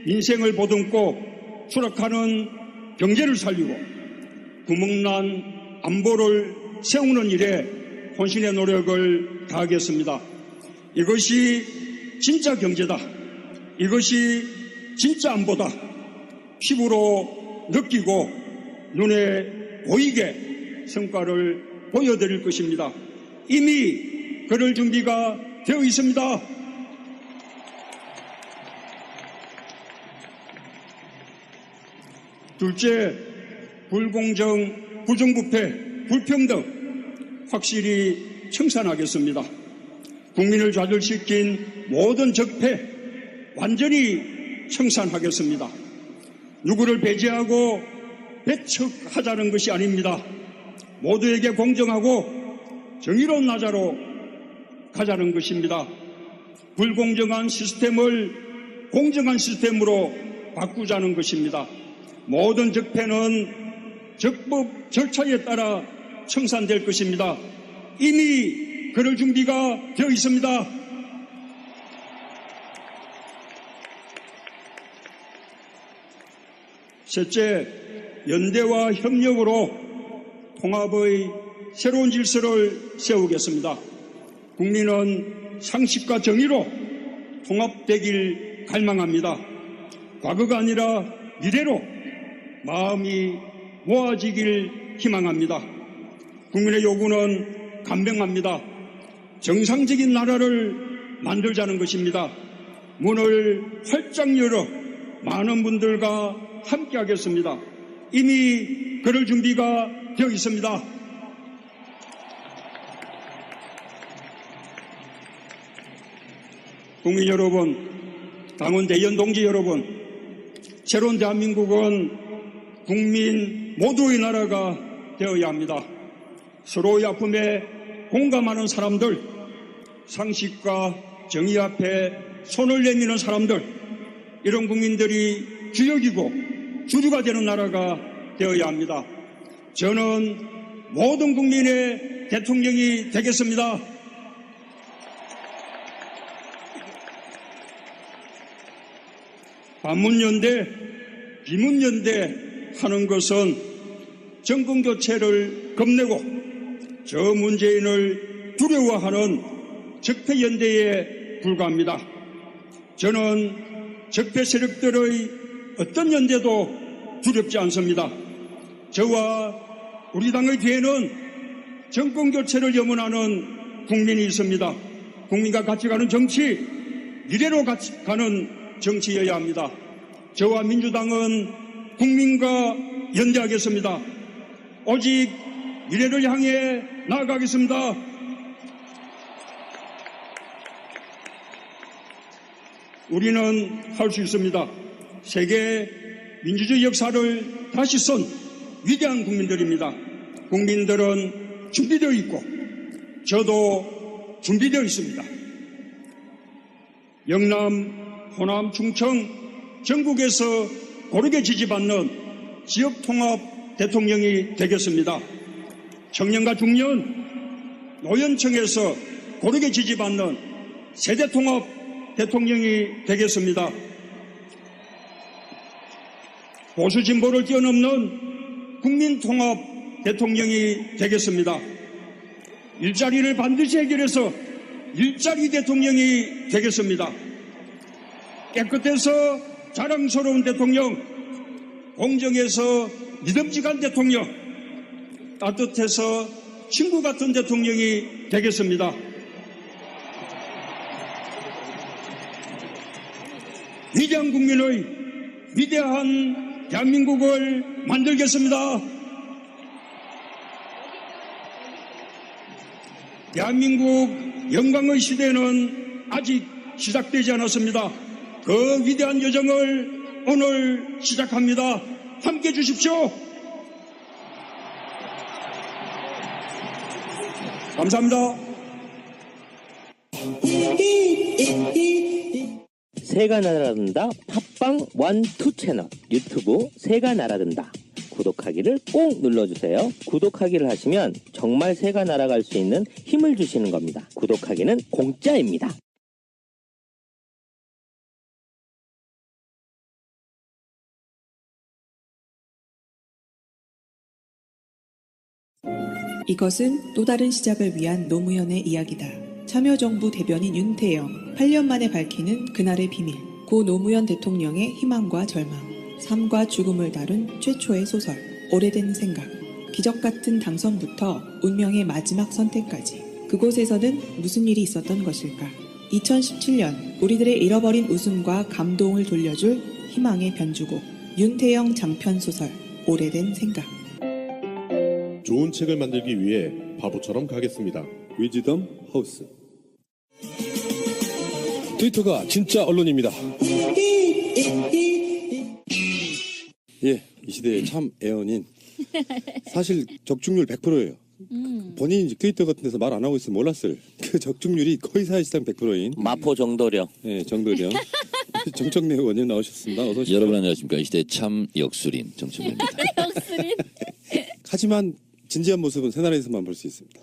인생을 보듬고 추락하는 경제를 살리고 구멍난 안보를 세우는 일에 혼신의 노력을 다하겠습니다. 이것이 진짜 경제다. 이것이 진짜 안보다. 피부로 느끼고 눈에 보이게 성과를 보여드릴 것입니다. 이미 그럴 준비가 되어 있습니다. 둘째, 불공정, 부정부패, 불평등 확실히 청산하겠습니다. 국민을 좌절시킨 모든 적폐 완전히 청산하겠습니다. 누구를 배제하고 배척하자는 것이 아닙니다. 모두에게 공정하고 정의로운 나라로 가자는 것입니다. 불공정한 시스템을 공정한 시스템으로 바꾸자는 것입니다. 모든 적폐는 적법 절차에 따라 청산될 것입니다. 이미 그럴 준비가 되어 있습니다. 셋째, 연대와 협력으로 통합의 새로운 질서를 세우겠습니다. 국민은 상식과 정의로 통합되길 갈망합니다. 과거가 아니라 미래로 마음이 모아지길 희망합니다. 국민의 요구는 간명합니다. 정상적인 나라를 만들자는 것입니다. 문을 활짝 열어 많은 분들과 함께 하겠습니다. 이미 그럴 준비가 되어 있습니다. 국민 여러분, 당원 대의원 동지 여러분, 새로운 대한민국은 국민 모두의 나라가 되어야 합니다. 서로의 아픔에 공감하는 사람들, 상식과 정의 앞에 손을 내미는 사람들, 이런 국민들이 주역이고 주류가 되는 나라가 되어야 합니다. 저는 모든 국민의 대통령이 되겠습니다. 반문연대, 비문연대 하는 것은 정권교체를 겁내고 저 문재인을 두려워하는 적폐연대에 불과합니다. 저는 적폐 세력들의 어떤 연대도 두렵지 않습니다. 저와 우리 당의 뒤에는 정권교체를 염원하는 국민이 있습니다. 국민과 같이 가는 정치, 미래로 같이 가는 정치여야 합니다. 저와 민주당은 국민과 연대하겠습니다. 오직 미래를 향해 나아가겠습니다. 우리는 할 수 있습니다. 세계 민주주의 역사를 다시 쓴 위대한 국민들입니다. 국민들은 준비되어 있고 저도 준비되어 있습니다. 영남, 호남, 충청, 전국에서 고르게 지지받는 지역통합 대통령이 되겠습니다. 청년과 중년, 노년층에서 고르게 지지받는 세대통합 대통령이 되겠습니다. 보수 진보를 뛰어넘는 국민통합 대통령이 되겠습니다. 일자리를 반드시 해결해서 일자리 대통령이 되겠습니다. 깨끗해서 자랑스러운 대통령, 공정해서 믿음직한 대통령, 따뜻해서 친구 같은 대통령이 되겠습니다. 위대한 국민의 위대한 대한민국을 만들겠습니다. 대한민국 영광의 시대는 아직 시작되지 않았습니다. 그 위대한 여정을 오늘 시작합니다. 함께해 주십시오. 감사합니다. 새가 날아든다 팟빵 1, 2 채널 유튜브 새가 날아든다 구독하기를 꼭 눌러주세요. 구독하기를 하시면 정말 새가 날아갈 수 있는 힘을 주시는 겁니다. 구독하기는 공짜입니다. 이것은 또 다른 시작을 위한 노무현의 이야기다. 참여정부 대변인 윤태영, 8년 만에 밝히는 그날의 비밀. 고 노무현 대통령의 희망과 절망, 삶과 죽음을 다룬 최초의 소설. 오래된 생각. 기적 같은 당선부터 운명의 마지막 선택까지. 그곳에서는 무슨 일이 있었던 것일까? 2017년 우리들의 잃어버린 웃음과 감동을 돌려줄 희망의 변주곡. 윤태영 장편 소설 오래된 생각. 좋은 책을 만들기 위해 바보처럼 가겠습니다. 위즈덤 하우스. 트위터가 진짜 언론입니다. 예, 이 시대의 참 애언인. 사실 적중률 100%예요. 본인이 트위터 같은 데서 말 안 하고 있으면 몰랐을 그 적중률이 거의 사실상 100%인 마포 정도령. 네, 정도령. 정청래 의원님 나오셨습니다. 어서 오십시오. 여러분 안녕하십니까. 이 시대 참 역술인 정청래입니다. 역술인. 하지만 진지한 모습은 새나라에서만 볼 수 있습니다.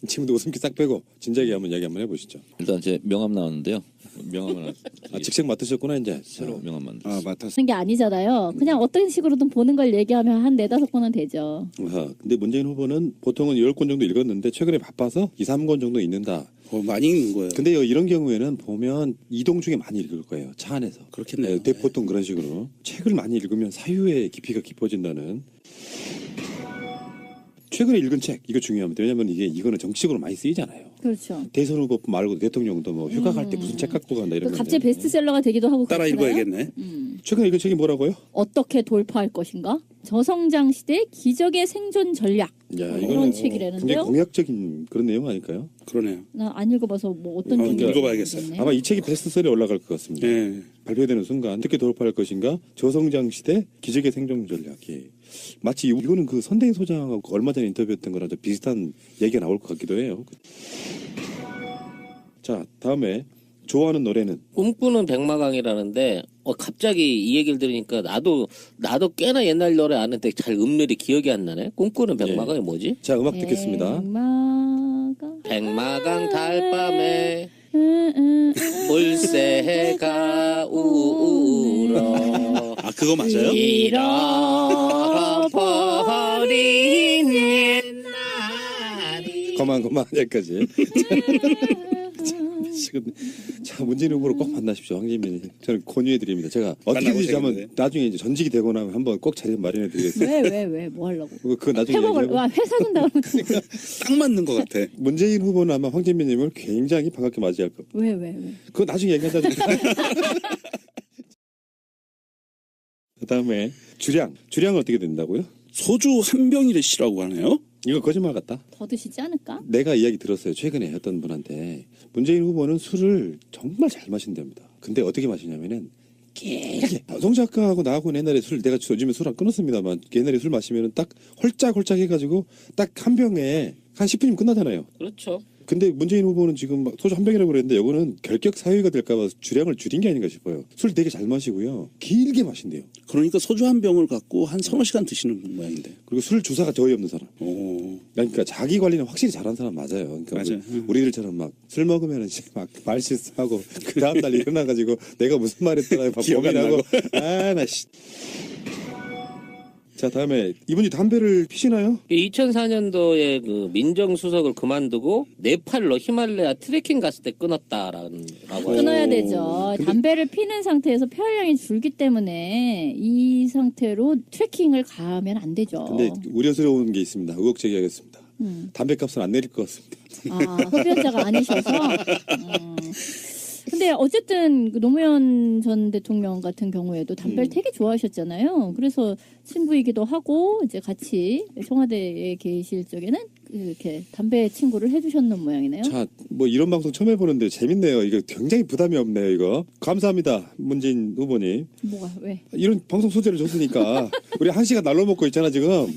지금도 웃음기 싹 빼고 진지하게 한번 이야기 한번 해보시죠. 일단 제 명함 나왔는데요. 명함을 직책 맡으셨구나 이제. 새로 명함 만들. 맡았어요. 게 아니잖아요. 그냥 어떤 식으로든 보는 걸 얘기하면 한 4-5권은 되죠. 근데 문재인 후보는 보통은 10권 정도 읽었는데 최근에 바빠서 2-3권 정도 읽는다. 많이 읽는 거예요. 근데 이런 경우에는 보면 이동 중에 많이 읽을 거예요. 차 안에서. 그렇겠네요. 네, 보통 그런 식으로. 책을 많이 읽으면 사유의 깊이가 깊어진다는. 최근에 읽은 책 이거 중요합니다. 왜냐하면 이거는 정치적으로 많이 쓰이잖아요. 그렇죠. 대선 후보 말고도 대통령도 뭐 휴가 갈 때 무슨 책 갖고 간다 이런 거. 갑자기 베스트셀러가 되기도 하고 따라 그렇잖아요. 읽어야겠네. 최근에 읽은 책이 뭐라고요? 어떻게 돌파할 것인가? 저성장 시대 기적의 생존 전략. 야, 이런 책이라는데요. 굉장히 공약적인 그런 내용 아닐까요? 그러네요. 나 안 읽어봐서 뭐 어떤 종류 읽어봐야겠어요. 아마 이 책이 베스트셀러에 올라갈 것 같습니다. 네. 발표되는 순간 어떻게 돌파할 것인가? 저성장 시대 기적의 생존 전략이 마치 이거는 그 선대인 소장하고 얼마 전에 인터뷰했던 거랑 좀 비슷한 얘기가 나올 것 같기도 해요. 자, 다음에 좋아하는 노래는 꿈꾸는 백마강이라는데 갑자기 이 얘기를 들으니까 나도 꽤나 옛날 노래 아는데 잘 음률이 기억이 안 나네. 꿈꾸는 백마강이 뭐지? 자, 음악 듣겠습니다. 백마강 달밤에 물새가 울어. 아, 그거 맞아요? 잃어버린 옛날이. 그만 여기까지. 자, 문재인 후보를 꼭 만나십시오. 황진민 저는 권유해드립니다. 제가 어떻게든지 한번 나중에 이제 전직이 되고 나면 한번 꼭 자리 마련해드리겠습니다. 왜 뭐 하려고? 그거 나중에 회사 준다고. 딱 맞는 것 같아. 문재인 후보는 아마 황진민님을 굉장히 반갑게 맞이할 겁니다. 왜? 그거 나중에 얘기하자. 그다음에 주량은 어떻게 된다고요? 소주 한 병이래시라고 하네요. 이거 거짓말 같다. 더 드시지 않을까? 내가 이야기 들었어요. 최근에 어떤 분한테 문재인 후보는 술을 정말 잘 마신답니다. 근데 어떻게 마시냐면은 길게. 송 작가하고 나하고는 옛날에 내가 요즘에 술 안 끊었습니다만 옛날에 술 마시면은 딱 홀짝홀짝 해가지고 딱 한 병에 한 10분이면 끝나잖아요. 그렇죠. 근데 문재인 후보는 지금 막 소주 한 병이라고 그랬는데 이거는 결격 사유가 될까봐 주량을 줄인 게 아닌가 싶어요. 술 되게 잘 마시고요. 길게 마신대요. 그러니까 소주 한 병을 갖고 한 서너 시간 드시는 모양인데. 그리고 술 주사가 저희 없는 사람. 그러니까 자기 관리는 확실히 잘하는 사람 맞아요. 그러니까 맞아요. 우리들처럼 막 술 먹으면 막 말 실수하고 그 다음 날 일어나가지고 내가 무슨 말했더라 기억 안 고민하고 나고. 나 씨. 자, 다음에 이분이 담배를 피시나요? 2004년도에 그 민정수석을 그만두고 네팔로 히말라야 트레킹 갔을 때 끊었다라고. 끊어야 되죠. 담배를 피는 상태에서 폐활량이 줄기 때문에 이 상태로 트레킹을 가면 안 되죠. 근데 우려스러운 게 있습니다. 의혹 제기하겠습니다. 담배값은 안 내릴 것 같습니다. 흡연자가 아니셔서. 근데 어쨌든 그 노무현 전 대통령 같은 경우에도 담배를 되게 좋아하셨잖아요. 그래서 친구이기도 하고 이제 같이 청와대에 계실 적에는 이렇게 담배 친구를 해주셨는 모양이네요. 자, 뭐 이런 방송 처음 해보는데 재밌네요. 이거 굉장히 부담이 없네요. 이거 감사합니다, 문재인 후보님. 뭐가 왜? 이런 방송 소재를 줬으니까 우리 1시간 날로 먹고 있잖아 지금.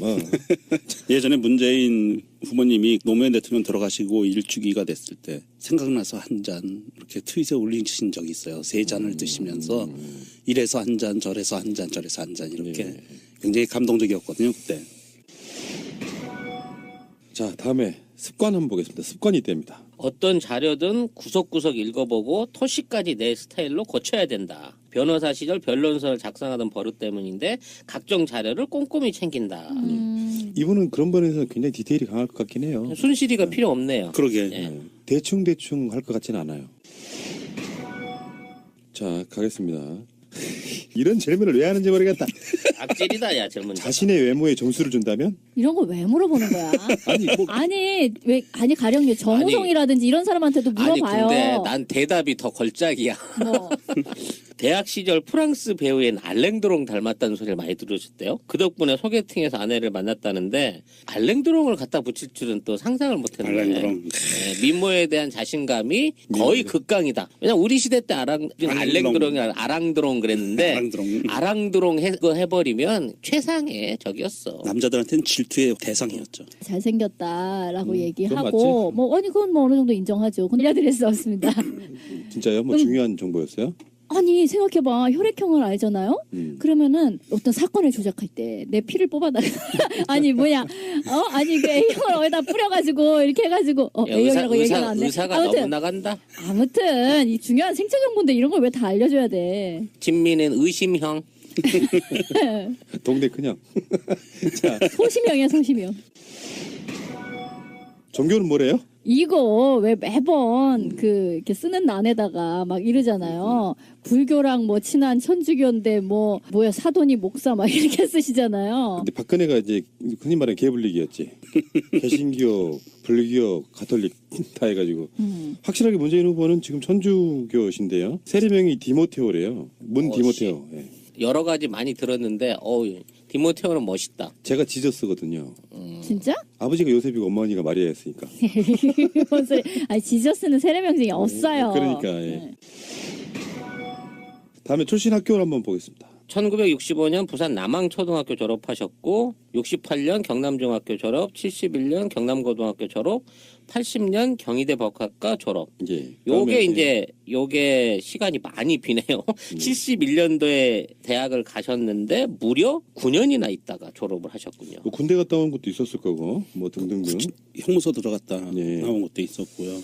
예전에 문재인 후보님이 노무현 대통령 들어가시고 일주기가 됐을 때 생각나서 한 잔 이렇게 트윗에 올리신 적이 있어요. 3잔을 드시면서 이래서 한 잔, 저래서 한 잔, 저래서 한 잔 이렇게 굉장히 감동적이었거든요 그때. 자, 다음에 습관 한번 보겠습니다. 습관이 됩니다. 어떤 자료든 구석구석 읽어보고 토시까지 내 스타일로 고쳐야 된다. 변호사 시절 변론서를 작성하던 버릇 때문인데 각종 자료를 꼼꼼히 챙긴다. 이분은 그런 면에서 굉장히 디테일이 강할 것 같긴 해요. 순실이가 필요 없네요. 그러게. 예. 대충 할 것 같지는 않아요. 자, 가겠습니다. 이런 질문을 왜 하는지 모르겠다. 악질이다, 야, 젊은. 자신의 외모에 점수를 준다면? 이런 걸 왜 물어보는 거야? 아니 가령유 정우성이라든지 이런 사람한테도 물어봐요. 아니 근데 난 대답이 더 걸작이야. 뭐. 대학 시절 프랑스 배우인 알랭드롱 닮았다는 소리를 많이 들으셨대요. 그 덕분에 소개팅에서 아내를 만났다는데 알랭드롱을 갖다 붙일 줄은 또 상상을 못했네. 알랭드롱. 네, 미모에 대한 자신감이 거의 극강이다. 왜냐면 우리 시대 때 알랭드롱이 아랑드롱 그랬는데 아랑드롱 해버리면 최상의 적이었어. 남자들한테는 질투의 대상이었죠. 잘생겼다라고 얘기하고 뭐 아니 그건 뭐 어느 정도 인정하죠. 근데 알려드릴 수 없습니다. 진짜요? 뭐 중요한 정보였어요? 아니 생각해봐, 혈액형을 알잖아요. 그러면은 어떤 사건을 조작할 때 내 피를 뽑아달라. 아니 뭐냐, 아니 그 A형을 어디다 뿌려가지고 이렇게 해가지고 A형이라고 얘기하면 안 돼. 의사가 너무 나간다. 아무튼 이 중요한 생체 정보인데 이런 걸 왜 다 알려줘야 돼? 진미는 의심형. 동네 그냥. 자, 소심형이야 소심형. 종교는 뭐래요? 이거 왜 매번 이렇게 쓰는 난에다가 막 이러잖아요. 불교랑 뭐 친한 천주교인데 뭐야 사돈이 목사 막 이렇게 쓰시잖아요. 근데 박근혜가 이제 흔히 말하는 개불리기였지. 개신교, 불교, 가톨릭 다 해가지고 확실하게 문재인 후보는 지금 천주교신데요. 세례명이 디모테오래요. 디모테오. 예. 여러 가지 많이 들었는데 디모테오는 멋있다. 제가 지저스거든요. 진짜? 아버지가 요셉이고 어머니가 마리아였으니까. 뭔 소리? 아니 지저스는 세례명이 없어요. 그러니까. 예. 다음에 출신 학교를 한번 보겠습니다. 1965년 부산 남항초등학교 졸업하셨고 68년 경남중학교 졸업, 71년 경남고등학교 졸업, 80년 경희대 법학과 졸업. 요게 시간이 많이 비네요. 71년도에 대학을 가셨는데 무려 9년이나 있다가 졸업을 하셨군요. 뭐 군대 갔다 온 것도 있었을 거고 뭐 등등등. 형무소 들어갔다 나온 것도 있었고요.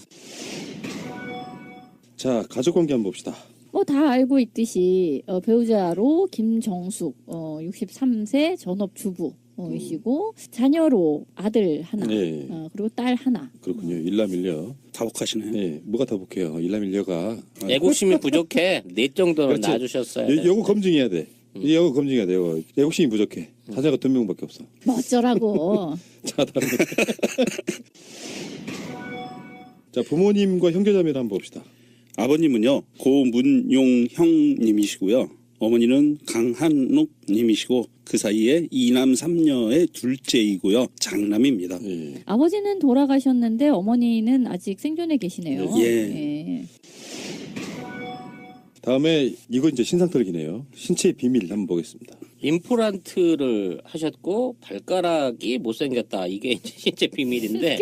자, 가족관계 한번 봅시다. 뭐 다 알고 있듯이 배우자로 김정숙 63세 전업주부 이시고 자녀로 아들 하나 그리고 딸 하나. 그렇군요. 일남일녀. 다복하시네. 네, 뭐가 다복해요. 일남일녀가 애국심이 부족해. 넷 정도는 그렇지. 낳아주셨어야 돼. 요거 검증해야 돼. 이거 검증해야 돼요. 애국심이 부족해. 자녀가 2명밖에 없어. 뭐 어쩌라고. 자, 다음. 자, 부모님과 형제자매를 한번 봅시다. 아버님은요 고문용 형님이시고요. 어머니는 강한옥 님이시고 그 사이에 2남 3녀의 둘째이고요. 장남입니다. 아버지는 돌아가셨는데 어머니는 아직 생존해 계시네요. 예. 다음에 이거 이제 신상털기네요. 신체의 비밀 한번 보겠습니다. 임플란트를 하셨고 발가락이 못생겼다. 이게 이제 신체 비밀인데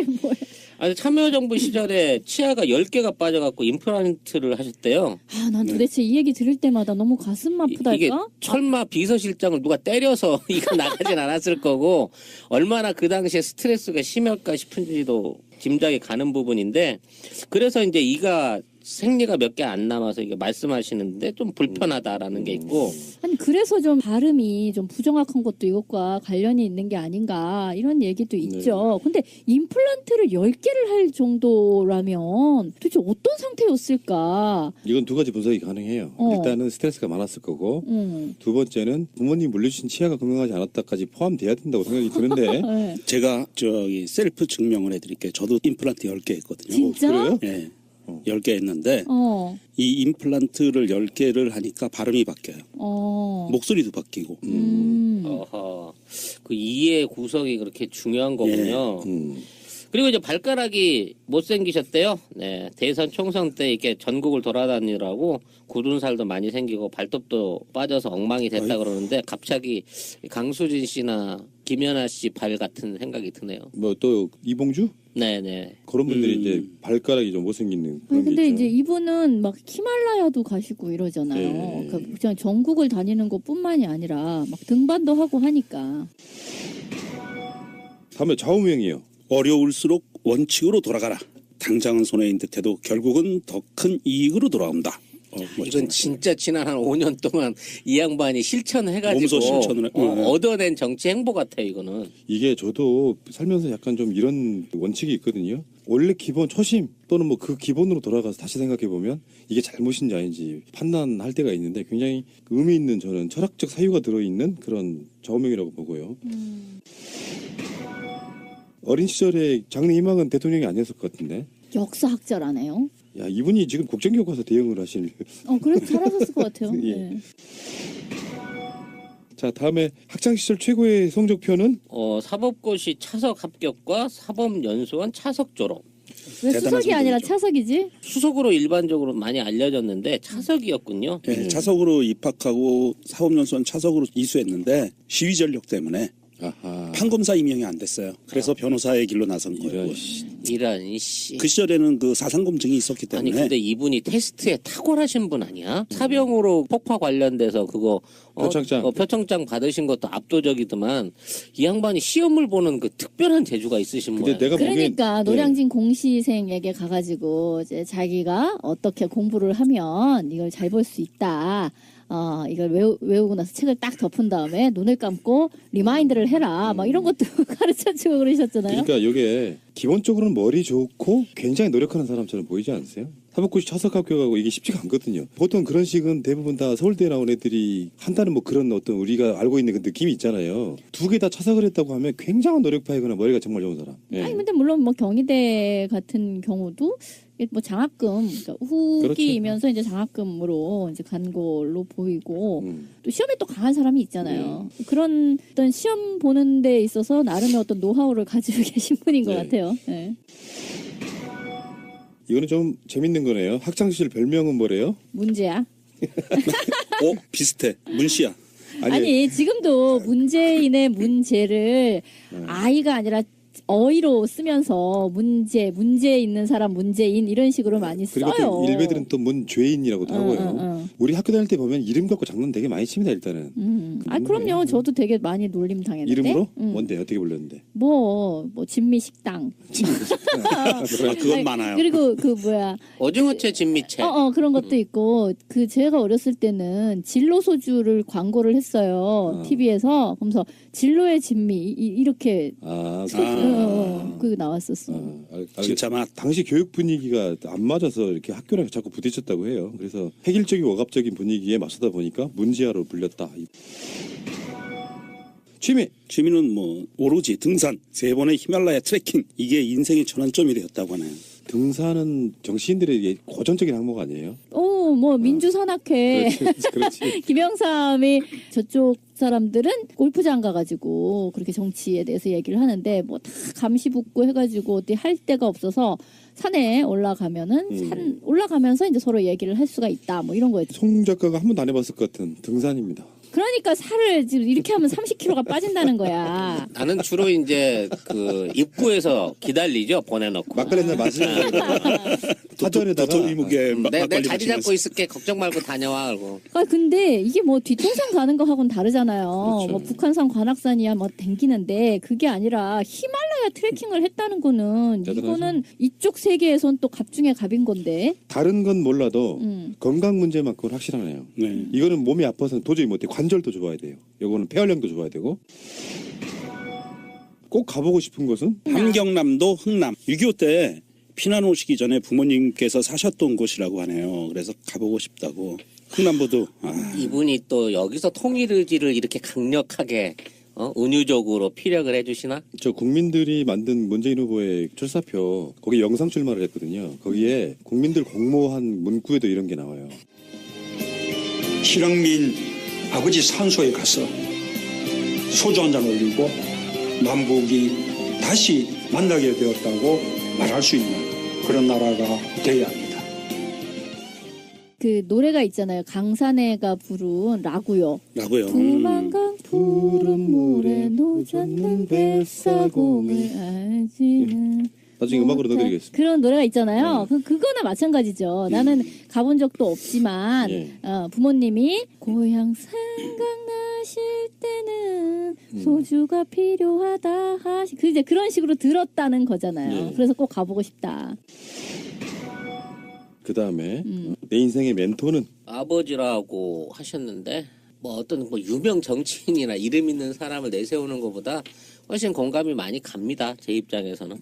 아니 참여정부 시절에 치아가 10개가 빠져갖고 임플란트를 하셨대요. 난 도대체 이 얘기 들을 때마다 너무 가슴 아프달까? 이게 철마 비서실장을 누가 때려서 이거 나가진 않았을 거고 얼마나 그 당시에 스트레스가 심할까 싶은지도 짐작이 가는 부분인데 그래서 이제 이가 생리가 몇 개 안 남아서 이게 말씀하시는데 좀 불편하다라는 게 있고 아니 그래서 좀 발음이 좀 부정확한 것도 이것과 관련이 있는 게 아닌가 이런 얘기도 있죠. 근데 임플란트를 10개를 할 정도라면 도대체 어떤 상태였을까? 이건 두 가지 분석이 가능해요. 일단은 스트레스가 많았을 거고 두 번째는 부모님 물려주신 치아가 건강하지 않았다까지 포함돼야 된다고 생각이 드는데 네. 제가 셀프 증명을 해드릴게요. 저도 임플란트 10개 했거든요. 진짜? 그래요? 네. 10개 했는데 이 임플란트를 10개를 하니까 발음이 바뀌어요. 목소리도 바뀌고. 어허. 그 이의 구석이 그렇게 중요한 거군요. 그리고 이제 발가락이 못생기셨대요. 네. 대선 총선 때 이렇게 전국을 돌아다니라고 굳은 살도 많이 생기고 발톱도 빠져서 엉망이 됐다 그러는데 갑자기 강수진 씨나 김연아 씨 발 같은 생각이 드네요. 뭐 또 이봉주? 네네. 그런 분들이 이제 발가락이 좀 못생기는 그런 게 근데 있죠. 이제 이분은 막 히말라야도 가시고 이러잖아요. 그러니까 그냥 전국을 다니는 것뿐만이 아니라 막 등반도 하고 하니까. 다음에 좌우명이에요. 어려울수록 원칙으로 돌아가라. 당장은 손해인 듯해도 결국은 더 큰 이익으로 돌아온다. 이건 진짜 지난 한 5년 동안 이 양반이 실천해가지고 몸소 실천을 얻어낸 정치 행보 같아요. 이거는. 이게 저도 살면서 약간 좀 이런 원칙이 있거든요. 원래 기본 초심 또는 뭐 그 기본으로 돌아가서 다시 생각해 보면 이게 잘못인지 아닌지 판단할 때가 있는데 굉장히 의미 있는 저는 철학적 사유가 들어있는 그런 좌우명이라고 보고요. 어린 시절에 장래 희망은 대통령이 아니었을 것 같은데. 역사학자라네요. 야, 이분이 지금 국정교과서 대응을 하실. 그래도 잘하셨을 것 같아요. 예. 네. 자, 다음에 학창 시절 최고의 성적표는 사법고시 차석 합격과 사법연수원 차석 졸업. 왜 수석이 아니라 차석이지? 수석으로 일반적으로 많이 알려졌는데 차석이었군요. 네, 차석으로 입학하고 사법연수원 차석으로 이수했는데 시위 전력 때문에 판검사 임명이 안 됐어요. 그래서 변호사의 길로 나선 거예요. 이런 씨. 그 시절에는 그 사상검증이 있었기 때문에. 아니 근데 이분이 테스트에 탁월하신 분 아니야? 사병으로 폭파 관련돼서 그거 표창장 받으신 것도 압도적이더만 이 양반이 시험을 보는 그 특별한 재주가 있으신 모양. 그러니까 노량진 공시생에게 가가지고 이제 자기가 어떻게 공부를 하면 이걸 잘 볼 수 있다. 이걸 외우고 나서 책을 딱 덮은 다음에 눈을 감고 리마인드를 해라. 막 이런 것도 가르쳐주고 그러셨잖아요. 그러니까 이게 기본적으로는 머리 좋고 굉장히 노력하는 사람처럼 보이지 않으세요? 사법고시 차석 합격하고 이게 쉽지가 않거든요. 보통 그런 식은 대부분 다 서울대에 나온 애들이 한다는 뭐 그런 어떤 우리가 알고 있는 그 느낌이 있잖아요. 두 개 다 차석을 했다고 하면 굉장한 노력파이거나 머리가 정말 좋은 사람. 예. 아니 근데 물론 뭐 경희대 같은 경우도 뭐 장학금, 그러니까 후기이면서 이제 장학금으로 이제 간 걸로 보이고 또 시험에 또 강한 사람이 있잖아요. 그런 어떤 시험 보는 데 있어서 나름의 어떤 노하우를 가지고 계신 분인 것 같아요. 네. 이거는 좀 재밌는 거네요. 학창시절 별명은 뭐래요? 문제야. 비슷해. 문씨야. 아니 지금도 문재인의 문제를 아이가 아니라 어휘로 쓰면서 문제 있는 사람 문재인 이런 식으로 많이 써요. 그리고 또 일베들은 또 문죄인이라고도 하고요. 우리 학교 다닐 때 보면 이름 갖고 장난 되게 많이 칩니다 일단은. 그럼요. 저도 되게 많이 놀림 당했는데. 이름으로? 뭔데 어떻게 불렀는데? 뭐 진미식당. 그건 많아요. 그리고 그 뭐야 오징어채 진미채. 그런 것도 있고 그 제가 어렸을 때는 진로 소주를 광고를 했어요. TV에서. 그러면서 진로의 진미 이렇게 그게 나왔었어. 진짜 막 당시 교육 분위기가 안 맞아서 이렇게 학교랑 자꾸 부딪혔다고 해요. 그래서 획일적이고 억압적인 분위기에 맞서다 보니까 문제아로 불렸다. 취미는 뭐 오로지 등산, 3번의 히말라야 트레킹 이게 인생의 전환점이 되었다고 하네요. 등산은 정치인들의 고전적인 항목 아니에요? 뭐 민주산악회. 그렇지. 김영삼이 저쪽 사람들은 골프장 가가지고 그렇게 정치에 대해서 얘기를 하는데 뭐 다 감시 붙고 해가지고 어디 할 데가 없어서 산에 올라가면은 산 올라가면서 이제 서로 얘기를 할 수가 있다. 뭐 이런 거였죠. 송 작가가 한 번도 안 해봤을 것 같은 등산입니다. 그러니까 살을 지금 이렇게 하면 30kg가 빠진다는 거야. 나는 주로 이제 그 입구에서 기다리죠. 보내놓고. 막걸리 날 마시는 사전에다가 내 자리 잡고 있을게. 걱정 말고 다녀와. 그러고. 근데 이게 뭐 뒷동산 가는 거하고는 다르잖아요. 그렇죠. 뭐 북한산 관악산이야 뭐 댕기는데 그게 아니라 히말라야 트레킹을 했다는 거는 이거는 이쪽 세계에선 또 갑 중에 갑인 건데. 다른 건 몰라도 건강 문제만큼은 확실하네요. 이거는 몸이 아파서 도저히 못해. 관절도 좋아야 돼요. 이거는 폐활량도 좋아야 되고. 꼭 가보고 싶은 곳은? 함경남도 흥남 6.25 때 피난 오시기 전에 부모님께서 사셨던 곳이라고 하네요. 그래서 가보고 싶다고. 흥남부도. 이분이 또 여기서 통일 의지를 이렇게 강력하게 은유적으로 피력을 해주시나? 저 국민들이 만든 문재인 후보의 출사표 거기 영상 출마를 했거든요. 거기에 국민들 공모한 문구에도 이런 게 나와요. 실흥민 아버지 산소에 가서 소주 한 잔 올리고 남북이 다시 만나게 되었다고 말할 수 있는 그런 나라가 되어야 합니다. 그 노래가 있잖아요. 강산해가 부른 라구요. 두만강 푸른 물에 노젓는 뱃사공을 알지는 나중에 음악으로 넣어드리겠습니다. 그런 노래가 있잖아요. 그거나 마찬가지죠. 나는 가본 적도 없지만 부모님이 고향 생각나실 때는 소주가 필요하다 이제 그런 식으로 들었다는 거잖아요. 그래서 꼭 가보고 싶다. 그 다음에 내 인생의 멘토는 아버지라고 하셨는데 뭐 어떤 뭐 유명 정치인이나 이름 있는 사람을 내세우는 것보다 훨씬 공감이 많이 갑니다. 제 입장에서는.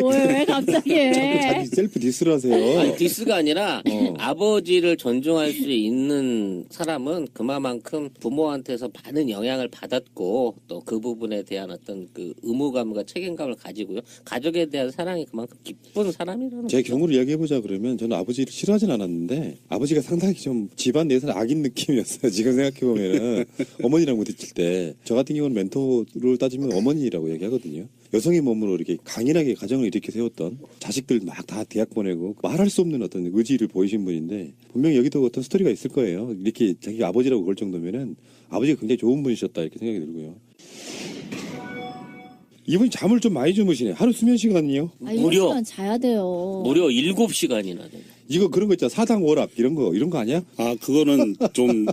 왜 갑자기 해? 자기 셀프 디스를 하세요. 아니, 디스가 아니라 아버지를 존중할 수 있는 사람은 그만큼 부모한테서 많은 영향을 받았고 또 그 부분에 대한 어떤 그 의무감과 책임감을 가지고요. 가족에 대한 사랑이 그만큼 기쁜 사람이라는 제 거죠. 경우를 이야기해보자 그러면 저는 아버지를 싫어하진 않았는데 아버지가 상당히 좀 집안 내에서는 악인 느낌이었어요. 지금 생각해보면은 어머니랑 부딪힐 때 저 같은 경우는 멘토를 따지면 어머니라고 얘기하거든요. 여성의 몸으로 이렇게 강인하게 가정을 이렇게 세웠던 자식들 막 다 대학 보내고 말할 수 없는 어떤 의지를 보이신 분인데 분명히 여기도 어떤 스토리가 있을 거예요. 이렇게 자기가 아버지라고 그럴 정도면은 아버지가 굉장히 좋은 분이셨다 이렇게 생각이 들고요. 이분이 잠을 좀 많이 주무시네. 하루 수면 시간이요? 무려 1시간 자야 돼요. 무려 7시간이나 돼요. 이거 그런 거 있잖아. 사당오락 이런 거 아니야? 아, 그거는 좀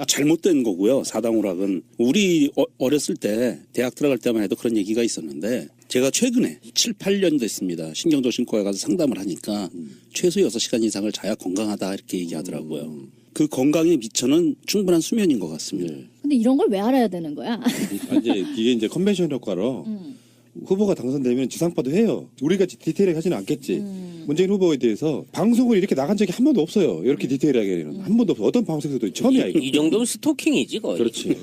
잘못된 거고요. 사당오락은. 우리 어렸을 때 대학 들어갈 때만 해도 그런 얘기가 있었는데 제가 최근에 7, 8년 됐습니다. 신경정신과에 가서 상담을 하니까 최소 6시간 이상을 자야 건강하다 이렇게 얘기하더라고요. 그 건강의 미천은 충분한 수면인 것 같습니다. 근데 이런 걸 왜 알아야 되는 거야? 이게 이제 컨벤션 효과로 후보가 당선되면 지상파도 해요. 우리같이 디테일하게 하지는 않겠지. 문재인 후보에 대해서 방송을 이렇게 나간 적이 한 번도 없어요. 이렇게 디테일하게는 한 번도 없어. 어떤 방송에서도 처음이야 이거. 이 정도면 스토킹이지 거의. 그렇지.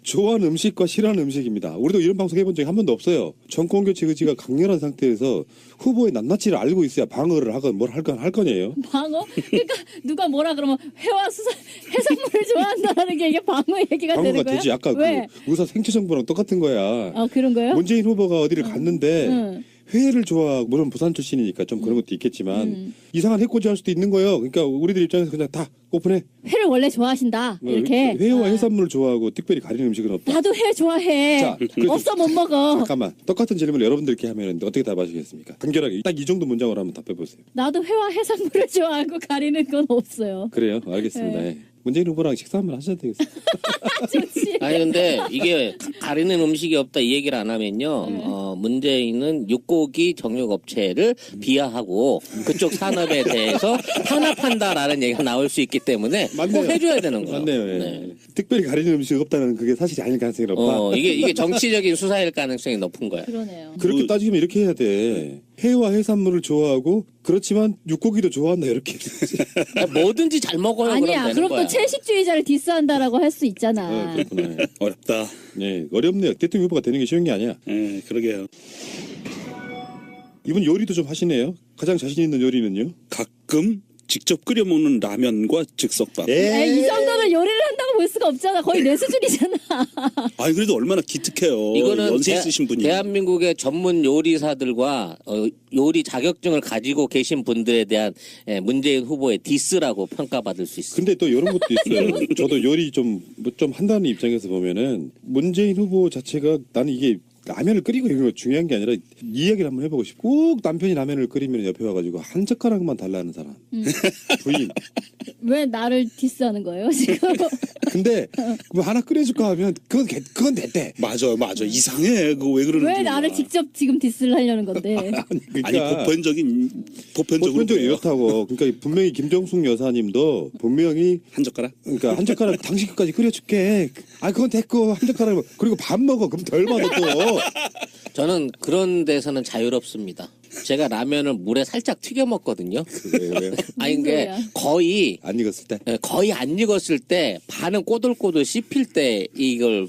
좋아하는 음식과 싫어하는 음식입니다. 우리도 이런 방송 해본 적이 한 번도 없어요. 정권 교체 의지가 강렬한 상태에서 후보의 낱낱이를 알고 있어야 방어를 하건 뭘 할 거냐요. 방어? 그러니까 누가 뭐라 그러면 회와 해산물을 좋아한다는 게 이게 방어 얘기가 되는 방어가 거야? 되지. 아까 왜? 그 의사 생체 정보랑 똑같은 거야. 아 그런 거요? 문재인 후보가 어디를 갔는데 회를 좋아하고 물론 부산 출신이니까 좀 그런 것도 있겠지만 이상한 해코지 할 수도 있는 거예요. 그러니까 우리들 입장에서 그냥 다 오픈해. 회를 원래 좋아하신다 이렇게. 회와 해산물을 좋아하고 특별히 가리는 음식은 없다. 나도 회 좋아해. 자, 없어 못 먹어. 잠깐만. 똑같은 질문을 여러분들께 하면 어떻게 답하시겠습니까? 간결하게 딱 이 정도 문장으로 한번 답해보세요. 나도 회와 해산물을 좋아하고 가리는 건 없어요. 그래요? 알겠습니다. 네. 예. 문재인 후보랑 식사 한번 하셔야 되겠어요. 좋지. 아니 근데 이게 가리는 음식이 없다 이 얘기를 안 하면요. 문재인은 육고기 정육업체를 비하하고 그쪽 산업에 대해서 탄압한다라는 얘기가 나올 수 있기 때문에 맞네요. 꼭 해줘야 되는 거예요. 맞네요. 예. 네. 특별히 가리는 음식이 없다는 그게 사실이 아닐 가능성이 높아. 이게 정치적인 수사일 가능성이 높은 거야. 그러네요. 그렇게 따지면 이렇게 해야 돼. 회와 해산물을 좋아하고 그렇지만 육고기도 좋아한다 이렇게. 뭐든지 잘 먹어요. 아니야. 그럼 또 채식주의자를 디스한다라고 할 수 있잖아. 그렇구나. 어렵다. 네, 어렵네요. 대통령 후보가 되는 게 쉬운 게 아니야. 네, 그러게요. 이분 요리도 좀 하시네요. 가장 자신 있는 요리는요? 가끔 직접 끓여 먹는 라면과 즉석밥. 에이, 이 정도는 요리를 한다고 볼 수가 없잖아. 거의 내 수준이잖아. 아니 그래도 얼마나 기특해요. 이거는 연세 있으신 분이. 대한민국의 전문 요리사들과 요리 자격증을 가지고 계신 분들에 대한 문재인 후보의 디스라고 평가받을 수 있어요. 근데 또 이런 것도 있어요. 저도 요리 좀 한다는 입장에서 보면은 문재인 후보 자체가 나는 이게 라면을 끓이고 이런 거 중요한 게 아니라 이 이야기를 한번 해보고 싶고 꼭 남편이 라면을 끓이면 옆에 와가지고 한 젓가락만 달라는 사람. 부인. 왜 나를 디스하는 거예요 지금? 근데 뭐 하나 끓여줄까 하면 그건 됐대. 맞아. 이상해. 그거 왜 그러는지. 왜 나를 직접 지금 디스를 하려는 건데? 아니 보편적으로 이렇다고. 그러니까 분명히 김정숙 여사님도 분명히 한 젓가락. 그러니까 한 젓가락 당신 것까지 끓여줄게. 아 그건 됐고 한 젓가락 그리고 밥 먹어. 그럼 덜 받아 또. 저는 그런 데서는 자유롭습니다. 제가 라면을 물에 살짝 튀겨 먹거든요. 왜요? 아니 이게 거의 안 익었을 때. 거의 안 익었을 때 반은 꼬들꼬들 씹힐 때 이걸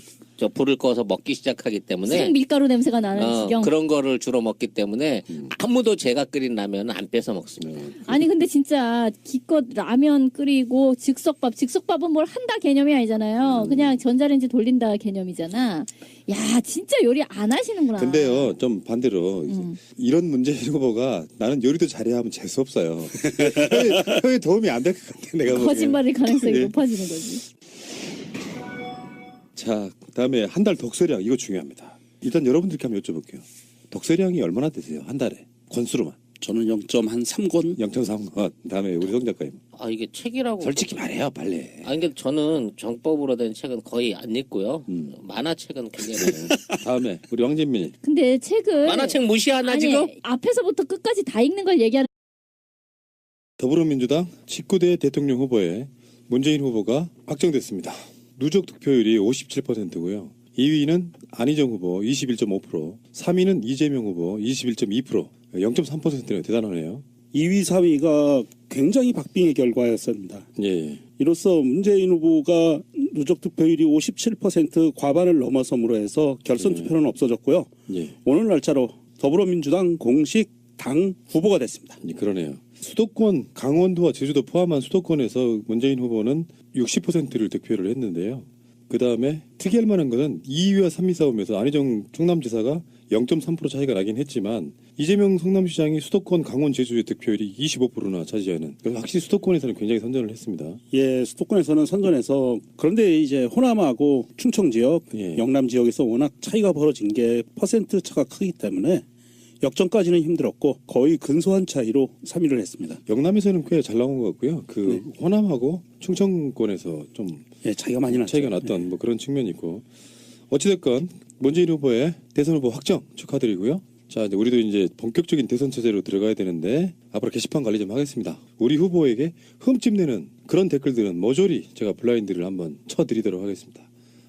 불을 꺼서 먹기 시작하기 때문에 생밀가루 냄새가 나는 지경. 그런 거를 주로 먹기 때문에 아무도 제가 끓인 라면은 안 뺏어 먹습니다. 아니 근데 진짜 기껏 라면 끓이고 즉석밥은 뭘 한다 개념이 아니잖아요. 그냥 전자레인지 돌린다 개념이잖아. 야 진짜 요리 안 하시는구나. 근데요 좀 반대로 이런 문재인 후보가 나는 요리도 잘해야 하면 재수 없어요. 혀에 도움이 안 될 것 같아 내가 보기엔. 거짓말일 가능성이 네. 높아지는 거지. 자 그다음에 한 달 덕서량 이거 중요합니다. 일단 여러분들께 한번 여쭤볼게요. 덕서량이 얼마나 되세요 한 달에 건수로만? 저는 0.3권. 0.3권. 그다음에 우리 송 작가님. 아 이게 책이라고 솔직히 말해요 빨리. 아니 근데 저는 정법으로 된 책은 거의 안 읽고요. 만화책은 굉장히 많아요. 다음에 우리 왕진민이. 근데 책을 만화책 무시하나 아니, 지금? 앞에서부터 끝까지 다 읽는 걸 얘기하는 더불어민주당 19대 대통령 후보에 문재인 후보가 확정됐습니다. 누적 득표율이 57%고요. 2위는 안희정 후보 21.5%, 3위는 이재명 후보 21.2%, 0.3%는 대단하네요. 2위, 3위가 굉장히 박빙의 결과였습니다. 예. 이로써 문재인 후보가 누적 득표율이 57% 과반을 넘어섬으로 해서 결선 투표는 없어졌고요. 예. 오늘 날짜로 더불어민주당 공식 당 후보가 됐습니다. 예, 그러네요. 수도권 강원도와 제주도 포함한 수도권에서 문재인 후보는 60%를 득표를 했는데요. 그 다음에 특이할 만한 것은 2위와 3위 싸움에서 안희정 충남지사가 0.3% 차이가 나긴 했지만 이재명 성남시장이 수도권 강원 제주의 득표율이 25%나 차지하는, 그래서 확실히 수도권에서는 굉장히 선전을 했습니다. 예, 수도권에서는 선전해서, 그런데 이제 호남하고 충청 지역, 예. 영남 지역에서 워낙 차이가 벌어진 게 퍼센트 차가 크기 때문에 역전까지는 힘들었고 거의 근소한 차이로 3위를 했습니다. 영남에서는 꽤 잘 나온 것 같고요. 호남하고 충청권에서 좀 차이가 많이 났죠. 차이가 났던 뭐 그런 측면이 있고, 어찌됐건 문재인 후보의 대선 후보 확정 축하드리고요. 자, 이제 우리도 이제 본격적인 대선 체제로 들어가야 되는데 앞으로 게시판 관리 좀 하겠습니다. 우리 후보에게 흠집 내는 그런 댓글들은 모조리 제가 블라인드를 한번 쳐드리도록 하겠습니다.